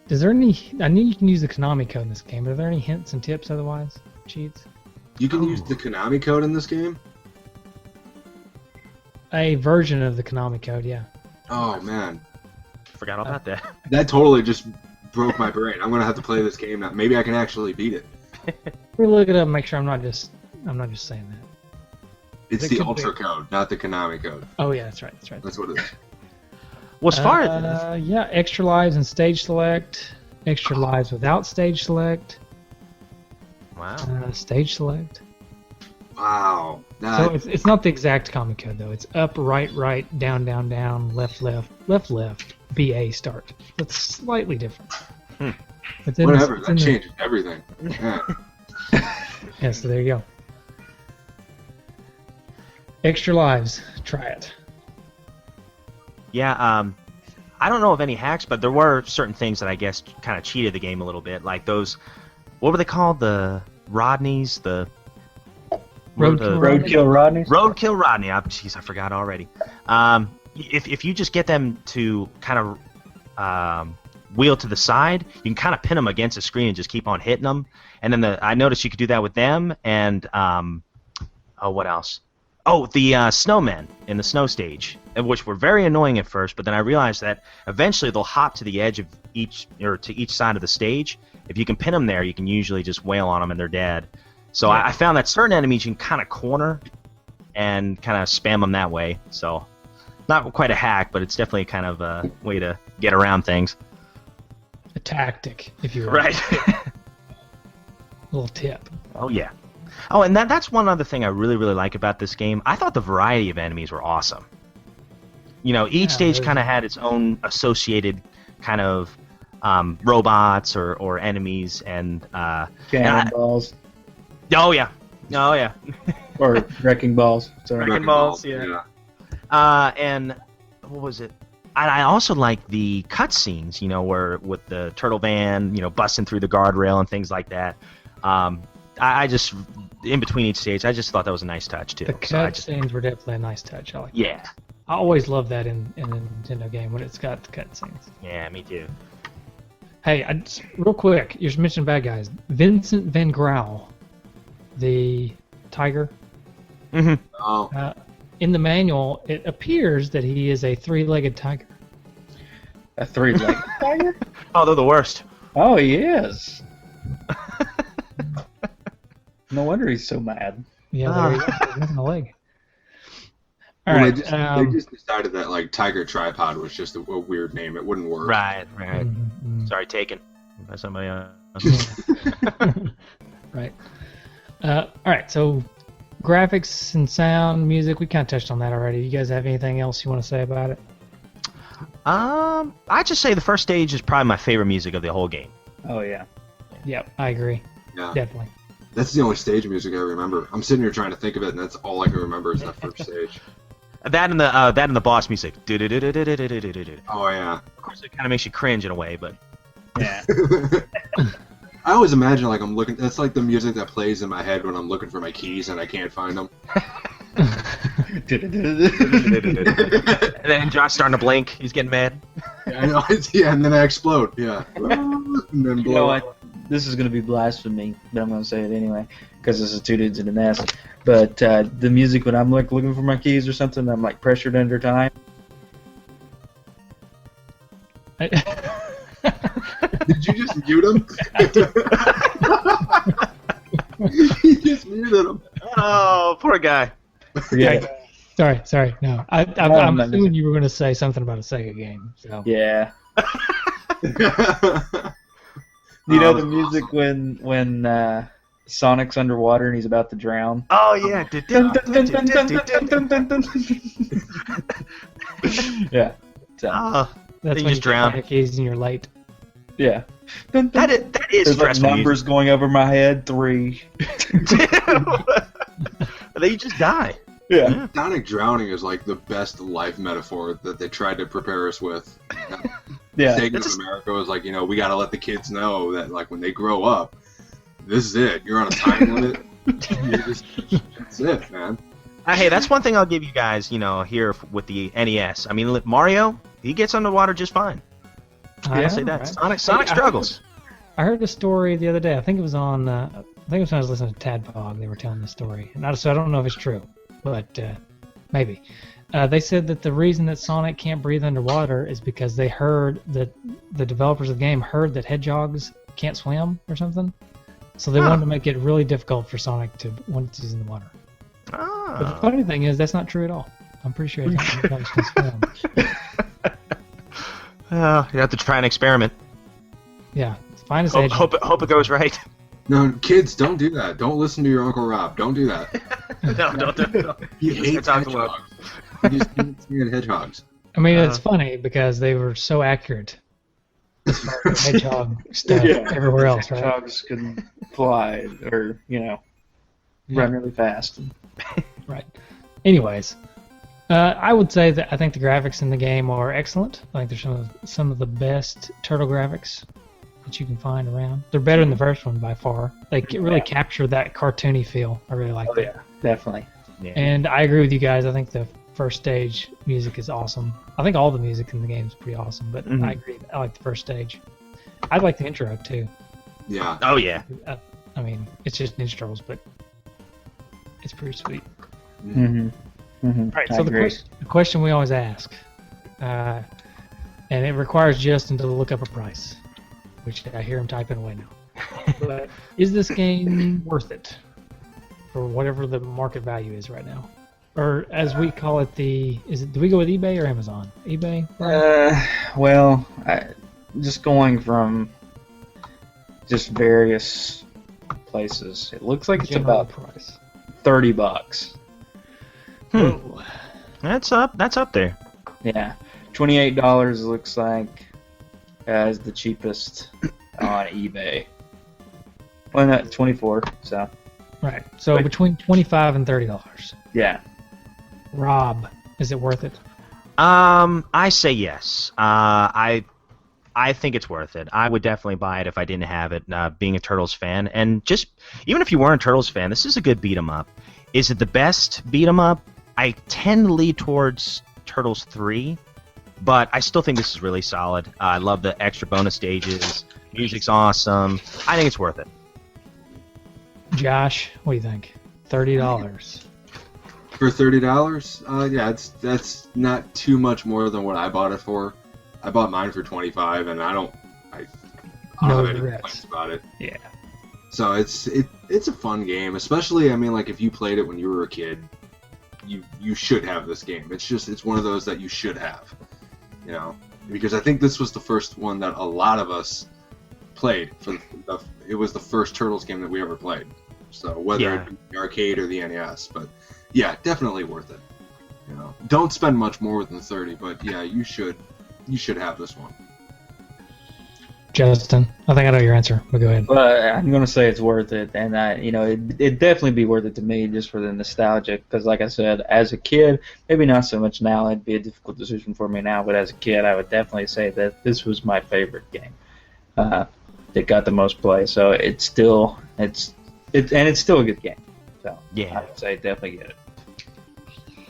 is there any? I know you can use the Konami code in this game, but are there any hints and tips otherwise? Cheats? You can use the Konami code in this game? A version of the Konami code, yeah. Oh, man. Forgot all about that. That totally just broke my brain. I'm going to have to play this game now. Maybe I can actually beat it. We'll look it up and make sure I'm not just saying that. It's It the could Ultra be. code, not the Konami code. Oh yeah, that's right. That's what it is. Well, as far as yeah, extra lives and stage select, extra lives without stage select, wow, stage select. Wow. So it's not the exact comic code though. It's up, right, right, down, down, down, left, left, left, left, BA start. That's slightly different. But then whatever, it's that in the- changes everything. Yeah. Yeah, so there you go. Extra lives. Try it. yeah, I don't know of any hacks, but there were certain things that I guess kind of cheated the game a little bit, like those. What were they called? The Rodneys, the Roadkill Rodney? Roadkill Rodney. Jeez, I forgot already. If you just get them to kind of wheel to the side, you can kind of pin them against the screen and just keep on hitting them. And then I noticed you could do that with them. And what else? Oh, the snowmen in the snow stage, which were very annoying at first. But then I realized that eventually they'll hop to the edge of each side of the stage. If you can pin them there, you can usually just wail on them and they're dead. So I found that certain enemies you can kind of corner and kind of spam them that way. So not quite a hack, but it's definitely kind of a way to get around things. A tactic, if you will. Right. Little tip. Oh, yeah. Oh, and that's one other thing I really, really like about this game. I thought the variety of enemies were awesome. You know, each stage kind of had its own associated kind of robots or enemies and Cannonballs. Oh yeah, Or wrecking balls. Sorry. Wrecking balls, yeah. And what was it? And I also like the cutscenes, you know, where with the turtle van, you know, busting through the guardrail and things like that. I just, in between each stage, I just thought that was a nice touch too. The cutscenes were definitely a nice touch. I like that. Yeah. I always love that in a Nintendo game when it's got the cutscenes. Yeah, me too. Hey, real quick, you just mentioned bad guys. Vincent Van Grauw, the tiger. Mm-hmm. Oh. In the manual, it appears that he is a three-legged tiger. A three-legged tiger? Oh, they're the worst. Oh, he is. No wonder he's so mad. Yeah, there you go. He's missing a leg. All Well, right. they just decided that like Tiger Tripod was just a weird name. It wouldn't work. Right. Mhm. Sorry, taken by somebody else. Right. All right. So graphics and sound, music, we kind of touched on that already. You guys have anything else you want to say about it? I just say the first stage is probably my favorite music of the whole game. Oh yeah. Yep, I agree. Yeah. Definitely. That's the only stage music I remember. I'm sitting here trying to think of it, and that's all I can remember is that first stage. That and the boss music. Oh yeah. Of course, it kind of makes you cringe in a way, but Yeah. I always imagine like I'm looking. That's like the music that plays in my head when I'm looking for my keys and I can't find them. and then Josh's starting to blink. He's getting mad. Yeah, I know. Yeah, and then I explode. Yeah. And then You blow know up. what? This is going to be blasphemy, but I'm going to say it anyway because this is two dudes in a nest. But the music when I'm like looking for my keys or something, I'm like pressured under time. Did you just mute him? You just muted him. Oh, poor guy. Forget it. Sorry. No, I'm assuming you were going to say something about a Sega game. So. Yeah. You know the music when Sonic's underwater and he's about to drown? Oh yeah. Yeah. So, Oh, That's you when just you drown. get back keys and you're late. yeah. That is There's like stressful. numbers going over my head. 3. Then you just die. Yeah. Sonic drowning is like the best life metaphor that they tried to prepare us with. Yeah. Sega of America was like, we got to let the kids know that like when they grow up, this is it. You're on a time limit. That's it, man. Hey, that's one thing I'll give you guys, here with the NES. I mean, Mario, he gets underwater just fine. I'll say that. Right? Sonic struggles. I heard a story the other day. I think it was on. I think it was when I was listening to Tadpog. They were telling the story, and so I don't know if it's true, but maybe. They said that the reason that Sonic can't breathe underwater is because they heard that the developers of the game heard that hedgehogs can't swim or something, so they wanted to make it really difficult for Sonic to when he's in the water. Ah. But the funny thing is, that's not true at all. I'm pretty sure hedgehogs can swim. You have to try an experiment. Yeah, find us Hope it goes right. No, kids, don't do that. Don't listen to your Uncle Rob. Don't do that. No, don't. He hates It's out the window. hedgehogs. He just can't stand hedgehogs. I mean, it's funny because they were so accurate. As far as the hedgehog stuff everywhere else, right? Hedgehogs can fly or, run really fast. Right. Anyways, I would say that I think the graphics in the game are excellent. I think they're some of the best turtle graphics that you can find around. They're better than the first one by far. They really capture that cartoony feel. I really like that. Yeah, definitely. Yeah. And I agree with you guys. I think the first stage music is awesome. I think all the music in the game is pretty awesome, but I agree. I like the first stage. I like the intro too. Yeah. Oh yeah. I mean, it's just Ninja Turtles, but it's pretty sweet. Mm-hmm. Mm-hmm. Right. So the question we always ask, and it requires Justin to look up a price, which I hear him typing away now. But is this game worth it for whatever the market value is right now? Or as we call it, do we go with eBay or Amazon? eBay? Well, just going from just various places, it looks like it's General about price. $30. That's up there. Yeah, $28 looks like as the cheapest on eBay. Well, not 24. So Right. So between $25 and $30. yeah. Rob, is it worth it? I say yes. I think it's worth it. I would definitely buy it if I didn't have it. Being a Turtles fan, and just even if you weren't a Turtles fan, this is a good beat 'em up. Is it the best beat 'em up? I tend to lead towards Turtles 3, but I still think this is really solid. I love the extra bonus stages. Music's awesome. I think it's worth it. Josh, what do you think? $30. For $30, yeah, that's not too much more than what I bought it for. I bought mine for $25, and I don't No have any regrets. complaints about it. Yeah. So it's a fun game, especially like if you played it when you were a kid, you should have this game. It's one of those that you should have, because I think this was the first one that a lot of us played. It was the first Turtles game that we ever played. So whether it be the arcade or the NES, but yeah, definitely worth it. You know, don't spend much more than 30, but yeah, you should have this one. Justin, I think I know your answer, but go ahead. But I'm gonna say it's worth it, and it'd definitely be worth it to me just for the nostalgia. Because, like I said, as a kid, maybe not so much now. It'd be a difficult decision for me now, but as a kid, I would definitely say that this was my favorite game. That got the most play, so it's still a good game. So Yeah. I would say definitely get it.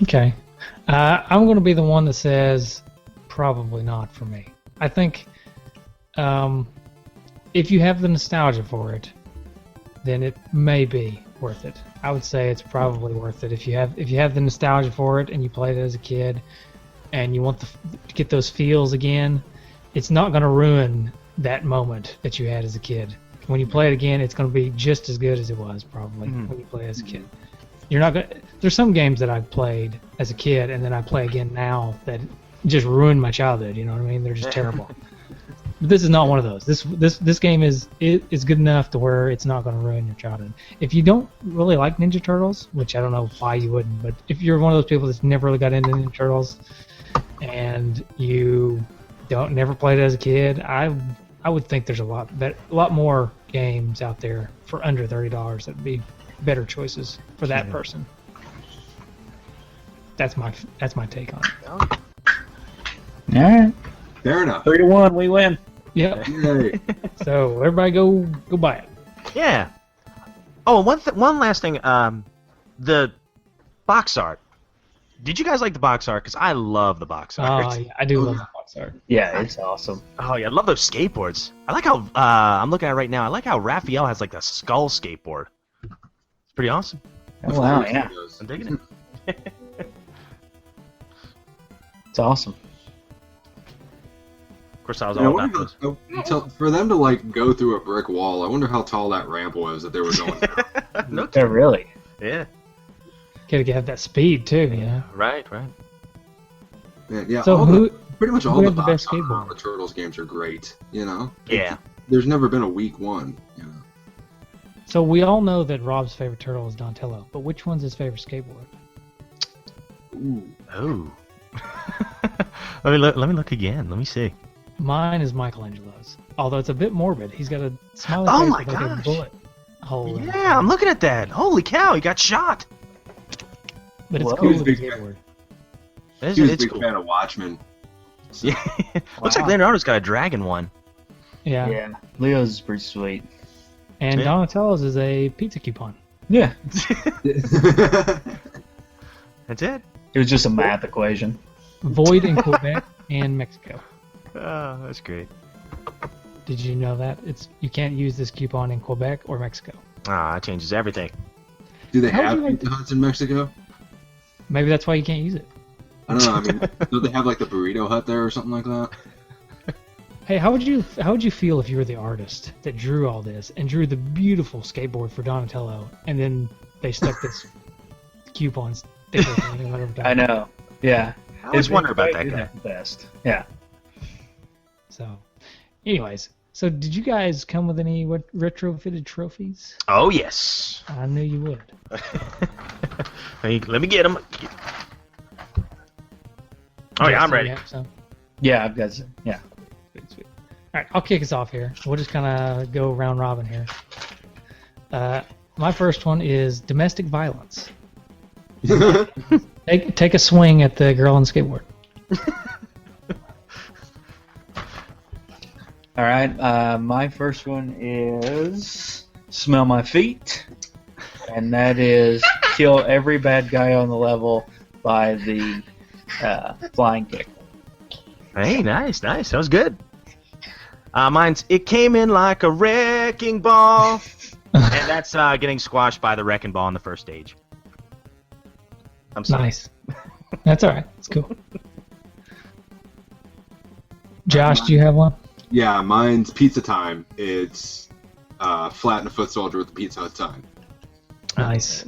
Okay. I'm going to be the one that says probably not for me. I think if you have the nostalgia for it, then it may be worth it. I would say it's probably worth it if you have the nostalgia for it and you played it as a kid and you want to get those feels again. It's not going to ruin that moment that you had as a kid. When you play it again, it's going to be just as good as it was probably when you play it as a kid. You're not going. There's some games that I've played as a kid and then I play again now that just ruined my childhood. You know what I mean? They're just terrible. But this is not one of those. This game is good enough to where it's not going to ruin your childhood. If you don't really like Ninja Turtles, which I don't know why you wouldn't, but if you're one of those people that's never really got into Ninja Turtles and you never played it as a kid, I would think there's a lot more games out there for under $30 that'd be better choices for that person. That's my take on it. All right. Fair enough. 3-1, we win. Yep. Yay. So everybody go buy it. Yeah. Oh, one last thing. The box art. Did you guys like the box art? Because I love the box art. Oh, yeah, I do love the box art. Yeah, it's awesome. Oh yeah, I love those skateboards. I like how I'm looking at it right now. I like how Raphael has like a skull skateboard. It's pretty awesome. Oh, wow, yeah. I'm digging it. It's awesome. Of course, I was Yeah, I all about wonder those. for them to like go through a brick wall, I wonder how tall that ramp was that they were going down. No Yeah, really. Yeah. Gotta have that speed too, you know. Right. Yeah, So pretty much all who the had the box best art skateboard? on the Turtles games are great. You know. Yeah. There's never been a weak one. You know. So we all know that Rob's favorite turtle is Donatello, but which one's his favorite skateboard? Ooh. Oh. Let me look again. Let me see. Mine is Michelangelo's. Although it's a bit morbid. He's got a smiley Oh face my with like a gosh. bullet hole in it. Yeah, I'm looking at that. Holy cow, he got shot. But it's Whoa. cool He was with a a big skateboard. It's, He was a it's big cool. fan of Watchmen. So, Yeah. Looks like Wow. Leonardo's got a dragon one. Yeah. Yeah, Leo's is pretty sweet. And Yeah. Donatello's is a pizza coupon. Yeah, That's it. it was just a math equation. Void in Quebec and Mexico. Oh, that's great. Did you know that? You can't use this coupon in Quebec or Mexico. Ah, that changes everything. Do they How would have you like Pizza Huts in Mexico? Maybe that's why you can't use it. I don't know. I mean, do they have like the Burrito Hut there or something like that? Hey, how would you feel if you were the artist that drew all this and drew the beautiful skateboard for Donatello, and then they stuck this coupon sticker thing on it? I know. Yeah. I always wonder about that Isn't guy. it the best. Yeah. So, anyways, so did you guys come with any retrofitted trophies? Oh, yes. I knew you would. Let me get him. Oh, yeah, I'm Justin, ready. you have some? Yeah, I've got some. Yeah. Sweet, sweet. All right, I'll kick us off here. We'll just kind of go round robin here. My first one is domestic violence. Take a swing at the girl on the skateboard. All right. My first one is smell my feet, and that is kill every bad guy on the level by the flying kick. Hey, nice. That was good. Mine's it came in like a wrecking ball, and that's getting squashed by the wrecking ball in the first stage. I'm sorry. Nice. That's all right. It's cool. Josh, do you have one? Yeah, mine's Pizza Time. It's flatten a foot soldier with the Pizza Hut sign. Nice.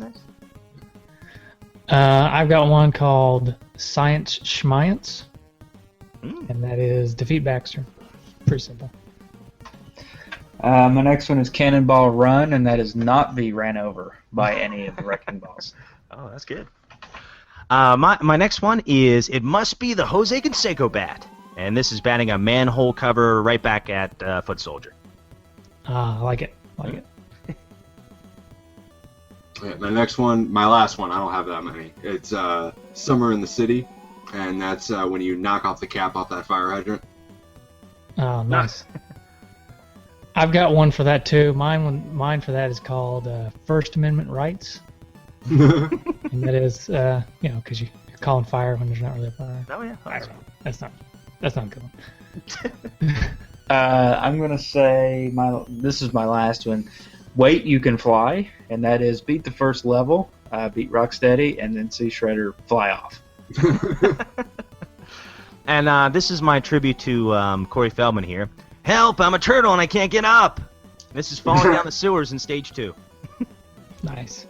I've got one called Science Schmiance, and that is defeat Baxter. Pretty simple. My next one is Cannonball Run, and that is not be ran over by any of the wrecking balls. Oh, that's good. My next one is It Must Be the Jose Canseco Bat. And this is batting a manhole cover right back at Foot Soldier. I like it. Like it. Yeah, my next one, my last one, I don't have that many. It's Summer in the City, and that's when you knock off the cap off that fire hydrant. Oh, nice. I've got one for that too. Mine for that is called First Amendment Rights, and that is because you're calling fire when there's not really a fire. Oh yeah, That's not a good one. I'm gonna say this is my last one. Wait, You Can Fly, and that is beat the first level, beat Rocksteady, and then see Shredder fly off. And this is my tribute to Corey Feldman here. Help! I'm a turtle and I can't get up. This is falling down the sewers in stage 2. Nice.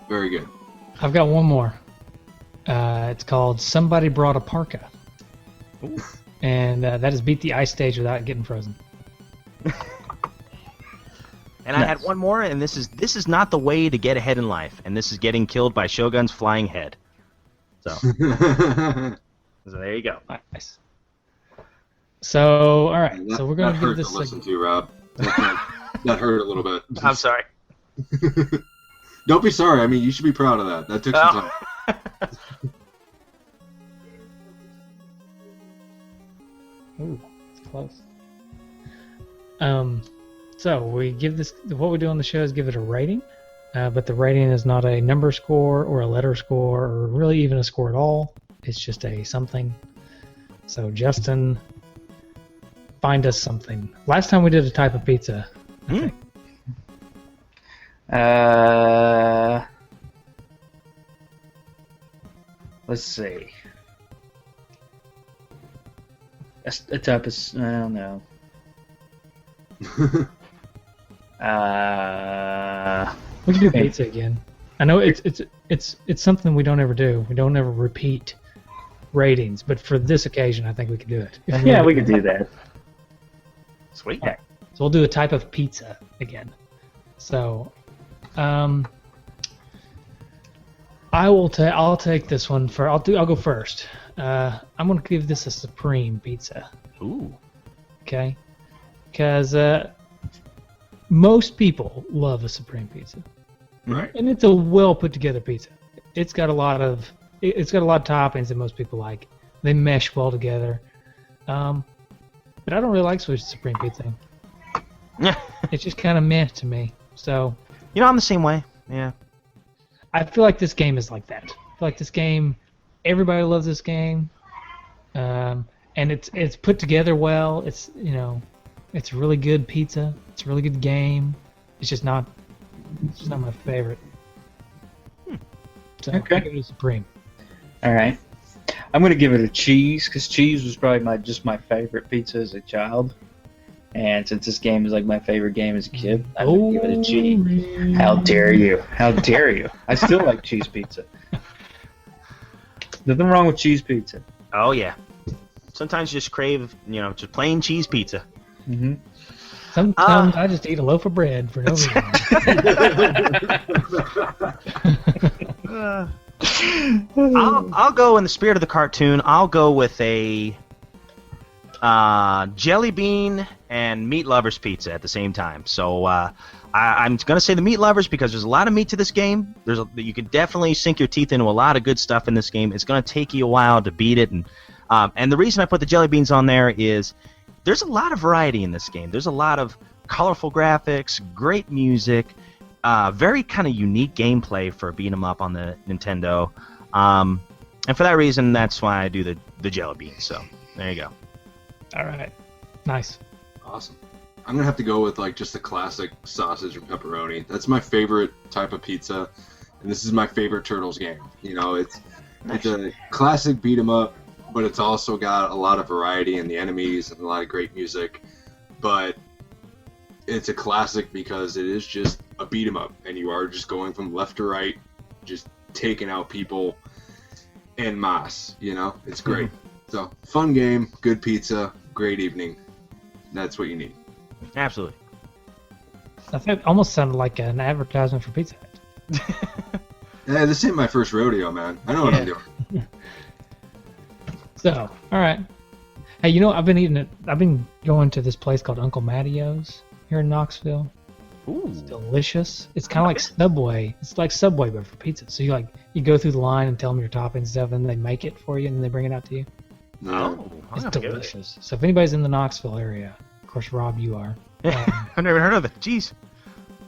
Very good. I've got one more. It's called Somebody Brought a Parka. Ooh. And that is beat the ice stage without getting frozen. And I had one more, and this is not the way to get ahead in life, and this is getting killed by Shogun's flying head. So, there you go. Nice. So, all right. That, So we're going to give this to listen to, Rob. That hurt a little bit. I'm sorry. Don't be sorry. I mean, you should be proud of that. That took some time. Ooh, it's close. So we give this. What we do on the show is give it a rating, but the rating is not a number score or a letter score or really even a score at all. It's just a something. So Justin, find us something. Last time we did a type of pizza. I think. Let's see. A type of I don't know. We can do pizza again. I know it's something we don't ever do. We don't ever repeat ratings, but for this occasion, I think we could do it. Yeah, we could do that. Sweet. Okay. So we'll do a type of pizza again. So, I'll take this one for. I'll go first. I'm gonna give this a supreme pizza. Ooh. Okay. Because most people love a supreme pizza, Right. and it's a well put together pizza. It's got a lot of toppings that most people like. They mesh well together. But I don't really like Swiss supreme pizza. It's just kind of meh to me. So. I'm the same way. Yeah. I feel like this game is like that. I feel like this game, everybody loves this game, and it's put together well. It's it's really good pizza. It's a really good game. It's just not my favorite. So Okay. I give it a supreme. All right. I'm gonna give it a cheese because cheese was probably my favorite pizza as a child, and since this game is like my favorite game as a kid, I'm gonna give it a G. How dare you? How dare you? I still like cheese pizza. Nothing wrong with cheese pizza. Oh yeah. Sometimes you just crave, just plain cheese pizza. Mm-hmm. Sometimes I just eat a loaf of bread for no reason. I'll go in the spirit of the cartoon. I'll go with a jelly bean and meat lovers pizza at the same time. So I'm going to say the meat lovers because there's a lot of meat to this game. You can definitely sink your teeth into a lot of good stuff in this game. It's going to take you a while to beat it, and the reason I put the jelly beans on there is there's a lot of variety in this game. There's a lot of colorful graphics, great music, very kind of unique gameplay for a beat 'em up on the Nintendo. And for that reason, that's why I do the jelly beans. So there you go. All right, nice. Awesome. I'm gonna have to go with just the classic sausage and pepperoni. That's my favorite type of pizza, and this is my favorite Turtles game. It's a classic beat 'em up, but it's also got a lot of variety in the enemies and a lot of great music. But it's a classic because it is just a beat 'em up, and you are just going from left to right, just taking out people en masse. It's great. So fun game, good pizza, great evening. That's what you need. Absolutely. I think it almost sounded like an advertisement for Pizza Hut. Yeah, this ain't my first rodeo, man. I know what I'm doing. So, all right. Hey, you know, I've been going to this place called Uncle Mattio's here in Knoxville. Ooh. It's delicious. It's kind of like Subway. It's like Subway, but for pizza. So you go through the line and tell them your toppings and stuff, and they make it for you, and then they bring it out to you. Oh, It's delicious. So if anybody's in the Knoxville area, of course, Rob, you are. I've never heard of it. Jeez.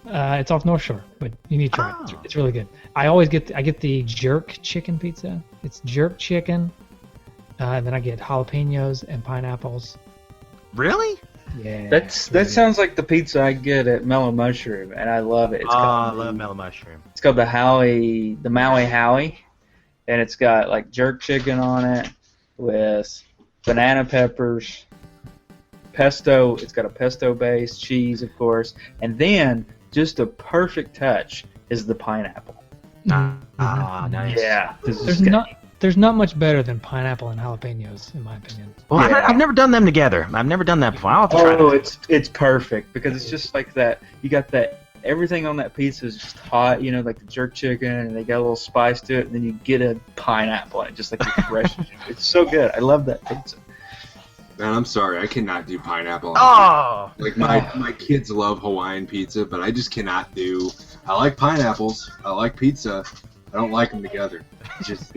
It's off North Shore, but you need to try it. It's really good. I get the jerk chicken pizza. It's jerk chicken, and then I get jalapenos and pineapples. Really? Yeah. That sounds like the pizza I get at Mellow Mushroom, and I love it. I love mellow mushroom. It's called the Maui Howie, and it's got like jerk chicken on it with banana peppers, pesto. It's got a pesto base, cheese, of course, and then just a perfect touch is the pineapple. Nice. Yeah, There's not much better than pineapple and jalapenos, in my opinion. Well, I've never done them together. I've never done that before. I'll have to try that. It's perfect because it's just like that. You got that. Everything on that pizza is just hot, you know, like the jerk chicken, and they got a little spice to it, and then you get a pineapple, and it just like refreshes you. It's so good. I love that pizza. Man, I'm sorry, I cannot do pineapple. Oh! Like my kids love Hawaiian pizza, but I just cannot do. I like pineapples. I like pizza. I don't like them together. Just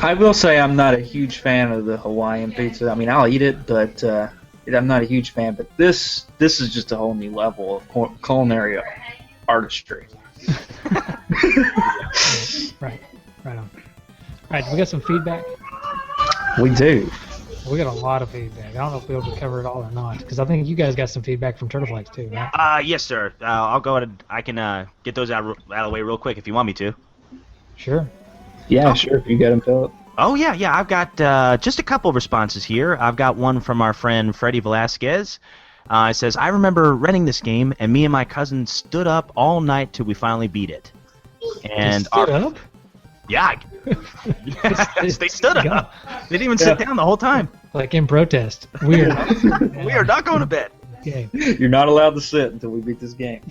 I will say I'm not a huge fan of the Hawaiian pizza. I mean, I'll eat it, but I'm not a huge fan. But this is just a whole new level of culinary artistry. Right on. All right, we got some feedback. We do. We got a lot of feedback. I don't know if we'll be able to cover it all or not, because I think you guys got some feedback from Turtleflex too, right? Yes, sir. I'll go ahead and I can get those out of the way real quick if you want me to. Sure. Yeah, sure. If you got them, Philip. Oh, yeah. I've got just a couple of responses here. I've got one from our friend Freddie Velasquez. It says, I remember renting this game, and me and my cousin stood up all night till we finally beat it. And Stood up? Yeah. Yes, they stood up. They didn't even sit down the whole time. Like in protest. We are not going to bed. Okay. You're not allowed to sit until we beat this game.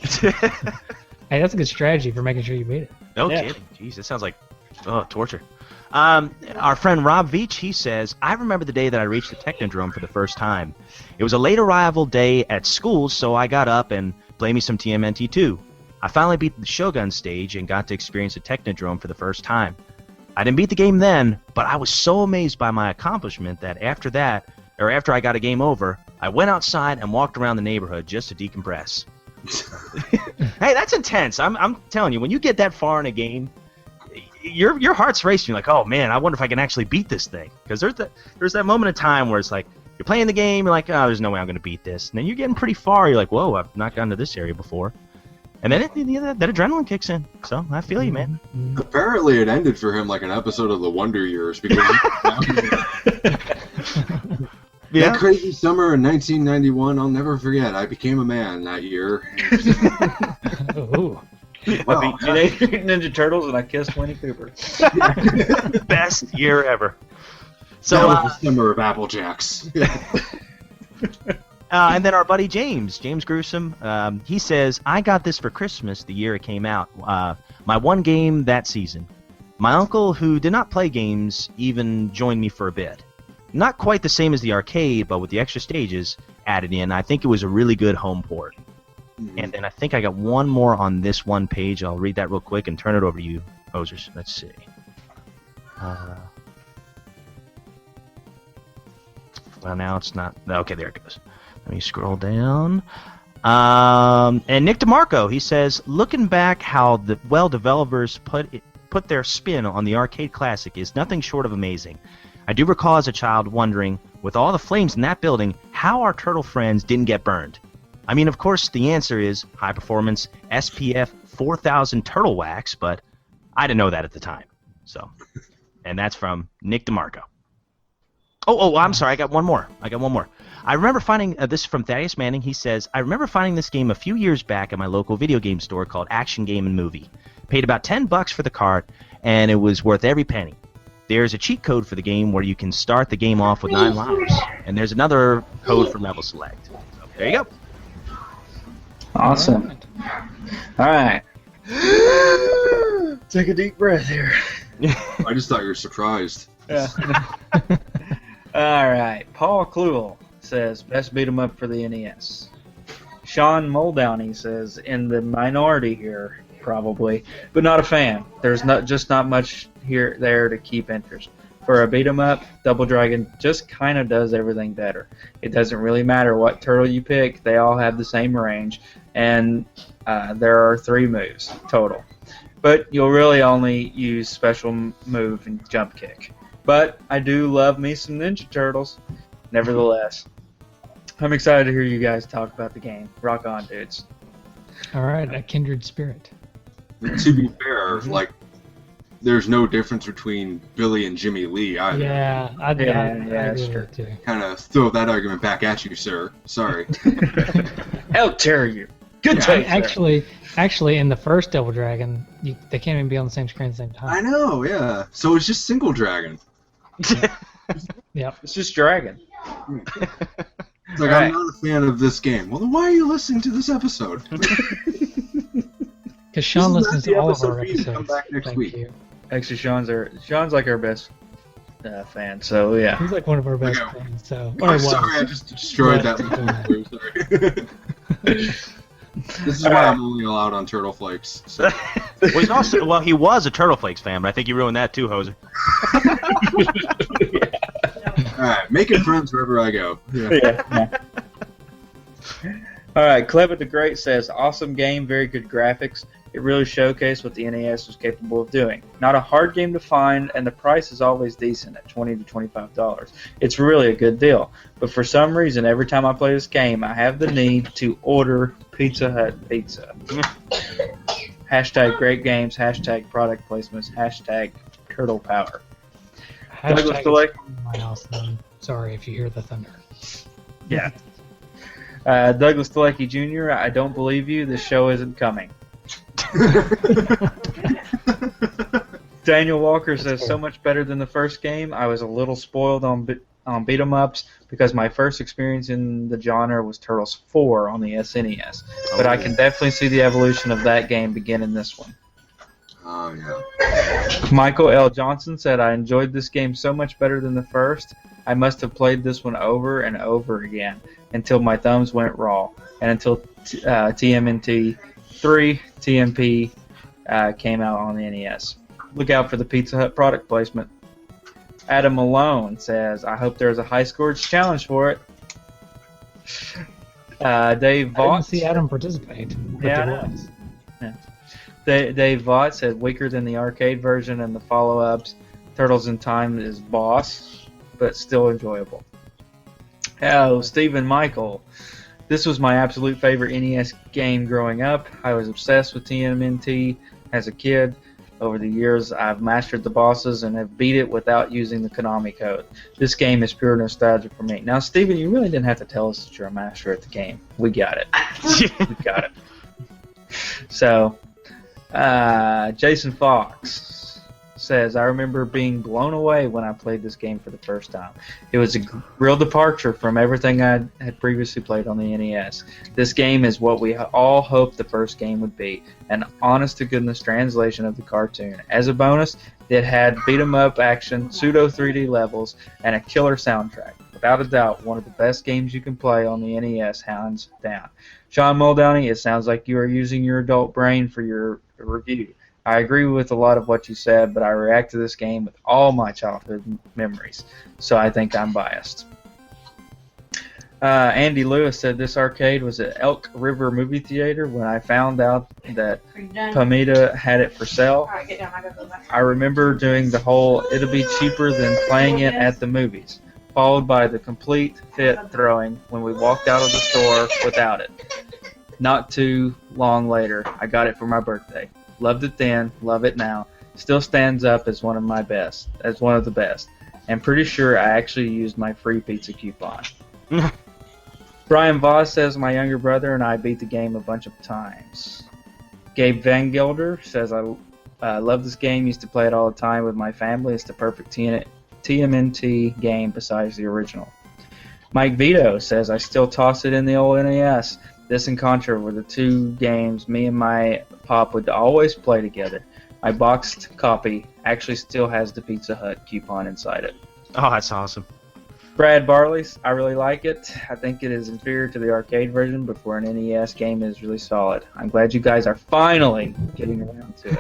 Hey, that's a good strategy for making sure you beat it. No kidding. Jeez, that sounds like torture. Our friend Rob Veach, he says, I remember the day that I reached the Technodrome for the first time. It was a late arrival day at school, so I got up and played me some TMNT 2. I finally beat the Shogun stage and got to experience the Technodrome for the first time. I didn't beat the game then, but I was so amazed by my accomplishment that after I got a game over, I went outside and walked around the neighborhood just to decompress. Hey, that's intense. I'm telling you, when you get that far in a game, your heart's racing. You're like, oh man, I wonder if I can actually beat this thing. Because there's that moment of time where it's like you're playing the game, you're like, oh, there's no way I'm going to beat this. And then you're getting pretty far. You're like, whoa, I've not gotten to this area before. And then that adrenaline kicks in. So I feel you, man. Apparently, it ended for him like an episode of The Wonder Years because that crazy summer in 1991, I'll never forget. I became a man that year. Ooh. I beat Teenage Mutant Ninja Turtles and I kissed Winnie Cooper. Best year ever. So that was the summer of Apple Jacks. And then our buddy James Gruesome, he says, I got this for Christmas the year it came out. My one game that season. My uncle, who did not play games, even joined me for a bit. Not quite the same as the arcade, but with the extra stages added in, I think it was a really good home port. And then I think I got one more on this one page. I'll read that real quick and turn it over to you, Hosers. Let's see. Well, now it's not. Okay, there it goes. Let me scroll down. And Nick DeMarco, he says, looking back how developers put their spin on the arcade classic is nothing short of amazing. I do recall as a child wondering, with all the flames in that building, how our turtle friends didn't get burned. I mean, of course, the answer is high-performance SPF 4000 turtle wax, but I didn't know that at the time. So, and that's from Nick DeMarco. Oh, I'm sorry. I got one more. I remember finding this from Thaddeus Manning. He says, I remember finding this game a few years back at my local video game store called Action Game and Movie. Paid about $10 for the cart, and it was worth every penny. There's a cheat code for the game where you can start the game off with 9 lives, and there's another code for level select. So there you go. Awesome. All right. Take a deep breath here. I just thought you were surprised. Yeah. All right. Paul Kluel says best beat 'em up for the NES. Sean Muldowney says in the minority here, probably, but not a fan. There's not much here there to keep interest. For a beat 'em up, Double Dragon just kind of does everything better. It doesn't really matter what turtle you pick; they all have the same range, and there are 3 moves total. But you'll really only use special move and jump kick. But I do love me some Ninja Turtles, nevertheless. I'm excited to hear you guys talk about the game. Rock on, dudes. All right, a kindred spirit. To be fair, like, there's no difference between Billy and Jimmy Lee either. Yeah, I agree with that too. Kind of throw that argument back at you, sir. Sorry. How dare you? Good Yeah, take, Actually, in the first Double Dragon, they can't even be on the same screen at the same time. I know, yeah. So it's just Single Dragon. Yep. It's just Dragon. It's like, I'm not a fan of this game. Well, then why are you listening to this episode? Because Sean This is listens not to all the of our episode for you to episodes. come back next Thank week. you. Actually, Sean's like our best fan. So yeah. He's like one of our best Okay. friends. So, Oh, sorry, I just destroyed Yeah. that. Sorry. This is why I'm only allowed on Turtle Flakes. So. Well, he was a Turtle Flakes fan, but I think you ruined that too, Hoser. Alright, making friends wherever I go. Yeah. All right, Clever the Great says, awesome game, very good graphics. It really showcased what the NES was capable of doing. Not a hard game to find, and the price is always decent at $20 to $25. It's really a good deal. But for some reason, every time I play this game, I have the need to order Pizza Hut pizza. Hashtag great games, hashtag product placements, hashtag turtle power. Douglas Hashtag Delay. my house. I'm sorry if you hear the thunder. Yeah. Douglas Delecki Jr., I don't believe you. This show isn't coming. Daniel Walker says, so much better than the first game. I was a little spoiled on beat 'em ups because my first experience in the genre was Turtles 4 on the SNES. But I can definitely see the evolution of that game begin in this one. Oh, yeah. Michael L. Johnson said, I enjoyed this game so much better than the first. I must have played this one over and over again until my thumbs went raw and until TMNT 3 TMP came out on the NES. Look out for the Pizza Hut product placement. Adam Malone says, I hope there's a high scores challenge for it. Dave I didn't Vaught. see Adam participate. But Yeah, I there know. was. Dave Vaught said, weaker than the arcade version and the follow-ups. Turtles in Time is boss, but still enjoyable. Oh, Stephen Michael. This was my absolute favorite NES game growing up. I was obsessed with TMNT as a kid. Over the years, I've mastered the bosses and have beat it without using the Konami code. This game is pure nostalgia for me. Now, Stephen, you really didn't have to tell us that you're a master at the game. We got it. We got it. So, Jason Fox says, I remember being blown away when I played this game for the first time. It was a real departure from everything I had previously played on the NES. This game is what we all hoped the first game would be, an honest-to-goodness translation of the cartoon. As a bonus, it had beat-em-up action, pseudo 3D levels, and a killer soundtrack. Without a doubt, one of the best games you can play on the NES, hands down. Sean Muldowney, it sounds like you are using your adult brain for your review. I agree with a lot of what you said, but I react to this game with all my childhood memories, so I think I'm biased. Andy Lewis said this arcade was at Elk River Movie Theater when I found out that Pamita had it for sale. Alright, get down. I gotta go back. I remember doing the whole it'll be cheaper than playing it at the movies, followed by the complete fit throwing when we walked out of the store without it. Not too long later, I got it for my birthday. Loved it then, love it now. Still stands up as one of the best. And pretty sure I actually used my free pizza coupon. Brian Voss says my younger brother and I beat the game a bunch of times. Gabe Van Gelder says I love this game, used to play it all the time with my family. It's the perfect TMNT game besides the original. Mike Vito says I still toss it in the old NES. This and Contra were the two games me and my pop would always play together. My boxed copy actually still has the Pizza Hut coupon inside it. Oh, that's awesome. Brad Barley's, I really like it. I think it is inferior to the arcade version, but for an NES game, it is really solid. I'm glad you guys are finally getting around to it.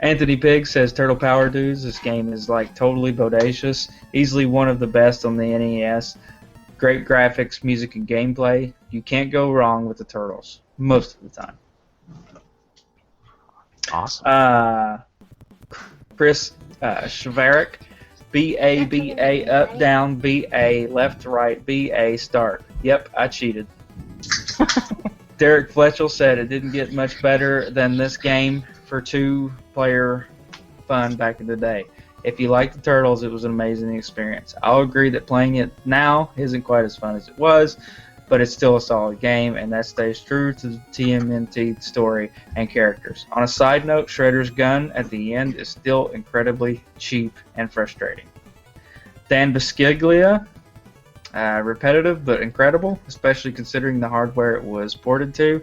Anthony Pig says, Turtle Power Dudes, this game is like totally bodacious. Easily one of the best on the NES. Great graphics, music, and gameplay. You can't go wrong with the Turtles, most of the time. Awesome. Chris Shavarik, B-A, up, down, B-A, left, right, B-A, start. Yep, I cheated. Derek Fletchell said it didn't get much better than this game for two-player fun back in the day. If you like the Turtles, it was an amazing experience. I'll agree that playing it now isn't quite as fun as it was, but it's still a solid game, and that stays true to the TMNT story and characters. On a side note, Shredder's gun at the end is still incredibly cheap and frustrating. Dan Bisciglia, repetitive but incredible, especially considering the hardware it was ported to.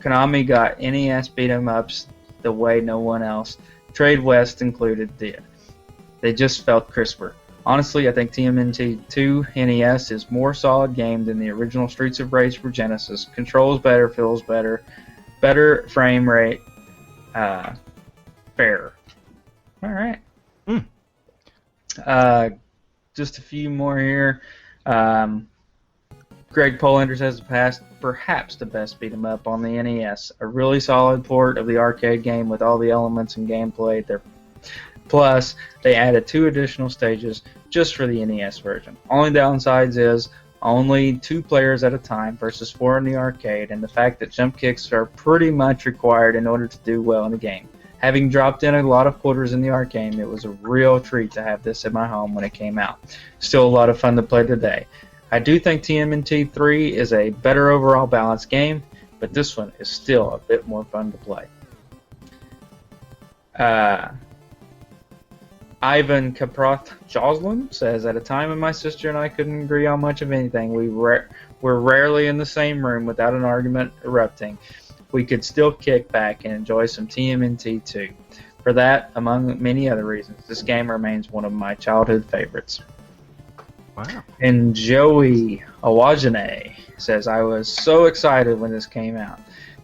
Konami got NES beat-em-ups the way no one else, Trade West included, did. They just felt crisper. Honestly, I think TMNT 2 NES is more solid game than the original Streets of Rage for Genesis. Controls better, feels better, better frame rate, fairer. All right. Just a few more here. Greg Polanders has passed perhaps the best beat 'em up on the NES. A really solid port of the arcade game with all the elements and gameplay there. Plus, they added 2 additional stages just for the NES version. Only downsides is only 2 players at a time versus 4 in the arcade, and the fact that jump kicks are pretty much required in order to do well in the game. Having dropped in a lot of quarters in the arcade, it was a real treat to have this in my home when it came out. Still a lot of fun to play today. I do think TMNT 3 is a better overall balanced game, but this one is still a bit more fun to play. Ivan Kaproth Joslin says, at a time when my sister and I couldn't agree on much of anything, we were rarely in the same room without an argument erupting. We could still kick back and enjoy some TMNT 2. For that, among many other reasons, this game remains one of my childhood favorites. Wow. And Joey Awajane says, I was so excited when this came out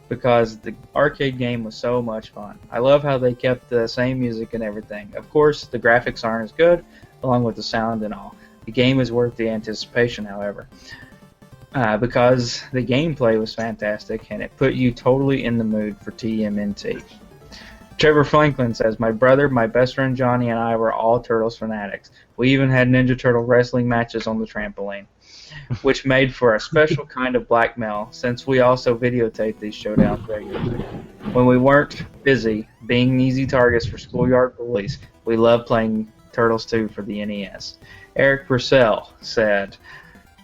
because the arcade game was so much fun. I love how they kept the same music and everything. Of course, the graphics aren't as good, along with the sound and all. The game is worth the anticipation, however, because the gameplay was fantastic and it put you totally in the mood for TMNT. Trevor Franklin says, my brother, my best friend Johnny, and I were all Turtles fanatics. We even had Ninja Turtle wrestling matches on the trampoline, which made for a special kind of blackmail since we also videotaped these showdowns regularly. When we weren't busy being easy targets for schoolyard bullies, we loved playing Turtles 2 for the NES. Eric Purcell said,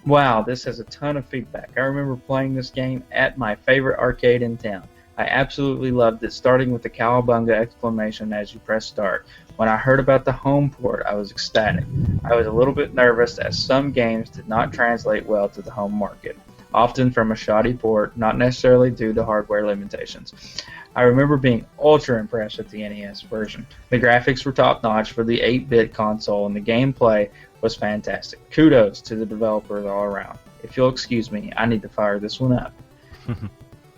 wow, this has a ton of feedback. I remember playing this game at my favorite arcade in town. I absolutely loved it, starting with the cowabunga exclamation as you press start. When I heard about the home port, I was ecstatic. I was a little bit nervous as some games did not translate well to the home market, often from a shoddy port, not necessarily due to hardware limitations. I remember being ultra impressed with the NES version. The graphics were top-notch for the 8-bit console, and the gameplay was fantastic. Kudos to the developers all around. If you'll excuse me, I need to fire this one up.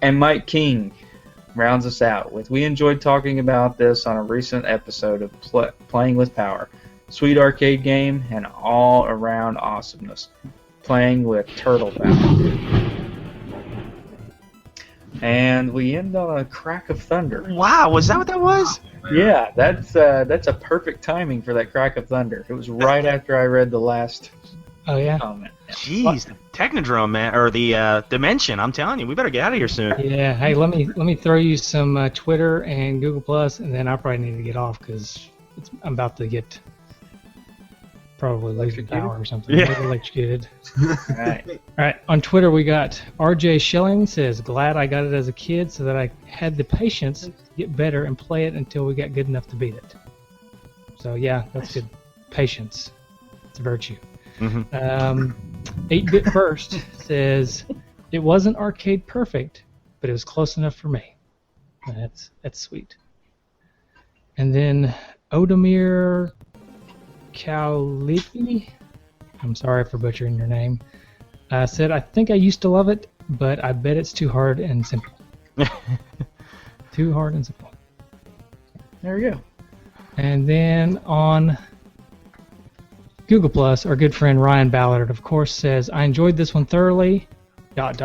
And Mike King rounds us out with, we enjoyed talking about this on a recent episode of Playing with Power. Sweet arcade game and all-around awesomeness. Playing with Turtle Power. And we end on a crack of thunder. Wow, was that what that was? Yeah, that's a perfect timing for that crack of thunder. It was right after I read the last comment. Jeez, the Technodrome, man, or the Dimension. I'm telling you, we better get out of here soon. Yeah. Hey, let me throw you some Twitter and Google Plus, and then I probably need to get off because I'm about to get probably losing power or something. Yeah. Electrocuted. All right. All right. On Twitter, we got RJ Schilling says, glad I got it as a kid so that I had the patience to get better and play it until we got good enough to beat it. So yeah, that's good. Patience. It's a virtue. 8-Bit First says, It wasn't arcade perfect, but it was close enough for me. That's sweet. And then Odomir Kaulipi, I'm sorry for butchering your name, said, I think I used to love it, but I bet it's too hard and simple. Too hard and simple. There we go. And then on Google Plus, our good friend Ryan Ballard, of course, says, I enjoyed this one thoroughly, ... at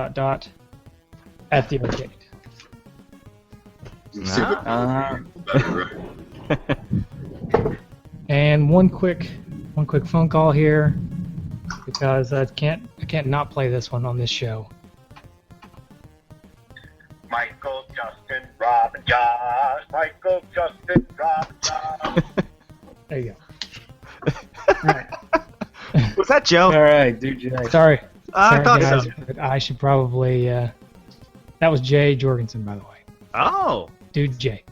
the arcade. And one quick phone call here, because I can't not play this one on this show. Michael, Justin, Rob, and Josh. Michael, Justin, Rob, and Josh. There you go. All right. Was that Joe? All right, dude. Sorry. I thought guys, so. but I should probably. That was Jay Jorgensen, by the way. Oh. Dude, Jay.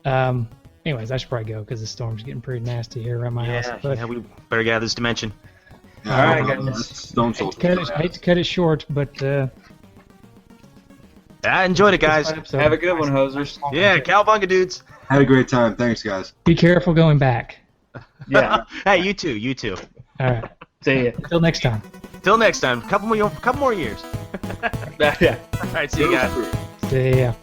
Anyways, I should probably go because the storm's getting pretty nasty here around my house. But Yeah, we better get out of this dimension. Yeah, All right, well, guys. that's Stone Soul. hate to cut it short, but I enjoyed it, guys. Have a good one, hosers. Yeah, cowbunga dudes. Had a great time. Thanks, guys. be careful going back. Yeah. Hey, you too. All right. See ya. Until next time. Till next time. Couple more years. Yeah. All right, see you guys. See ya.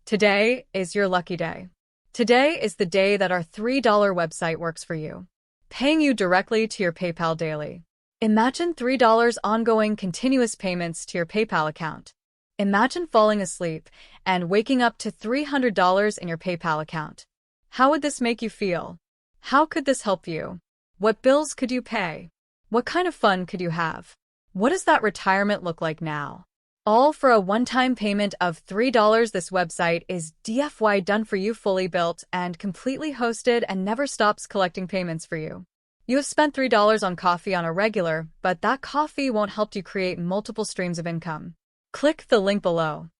Today is your lucky day. Today is the day that our $3 website works for you, paying you directly to your PayPal daily. Imagine $3 ongoing continuous payments to your PayPal account. Imagine falling asleep and waking up to $300 in your PayPal account. How would this make you feel? How could this help you? What bills could you pay? What kind of fun could you have? What does that retirement look like now? All for a one-time payment of $3. This website is DFY done for you, fully built and completely hosted, and never stops collecting payments for you. You have spent $3 on coffee on a regular, but that coffee won't help you create multiple streams of income. Click the link below.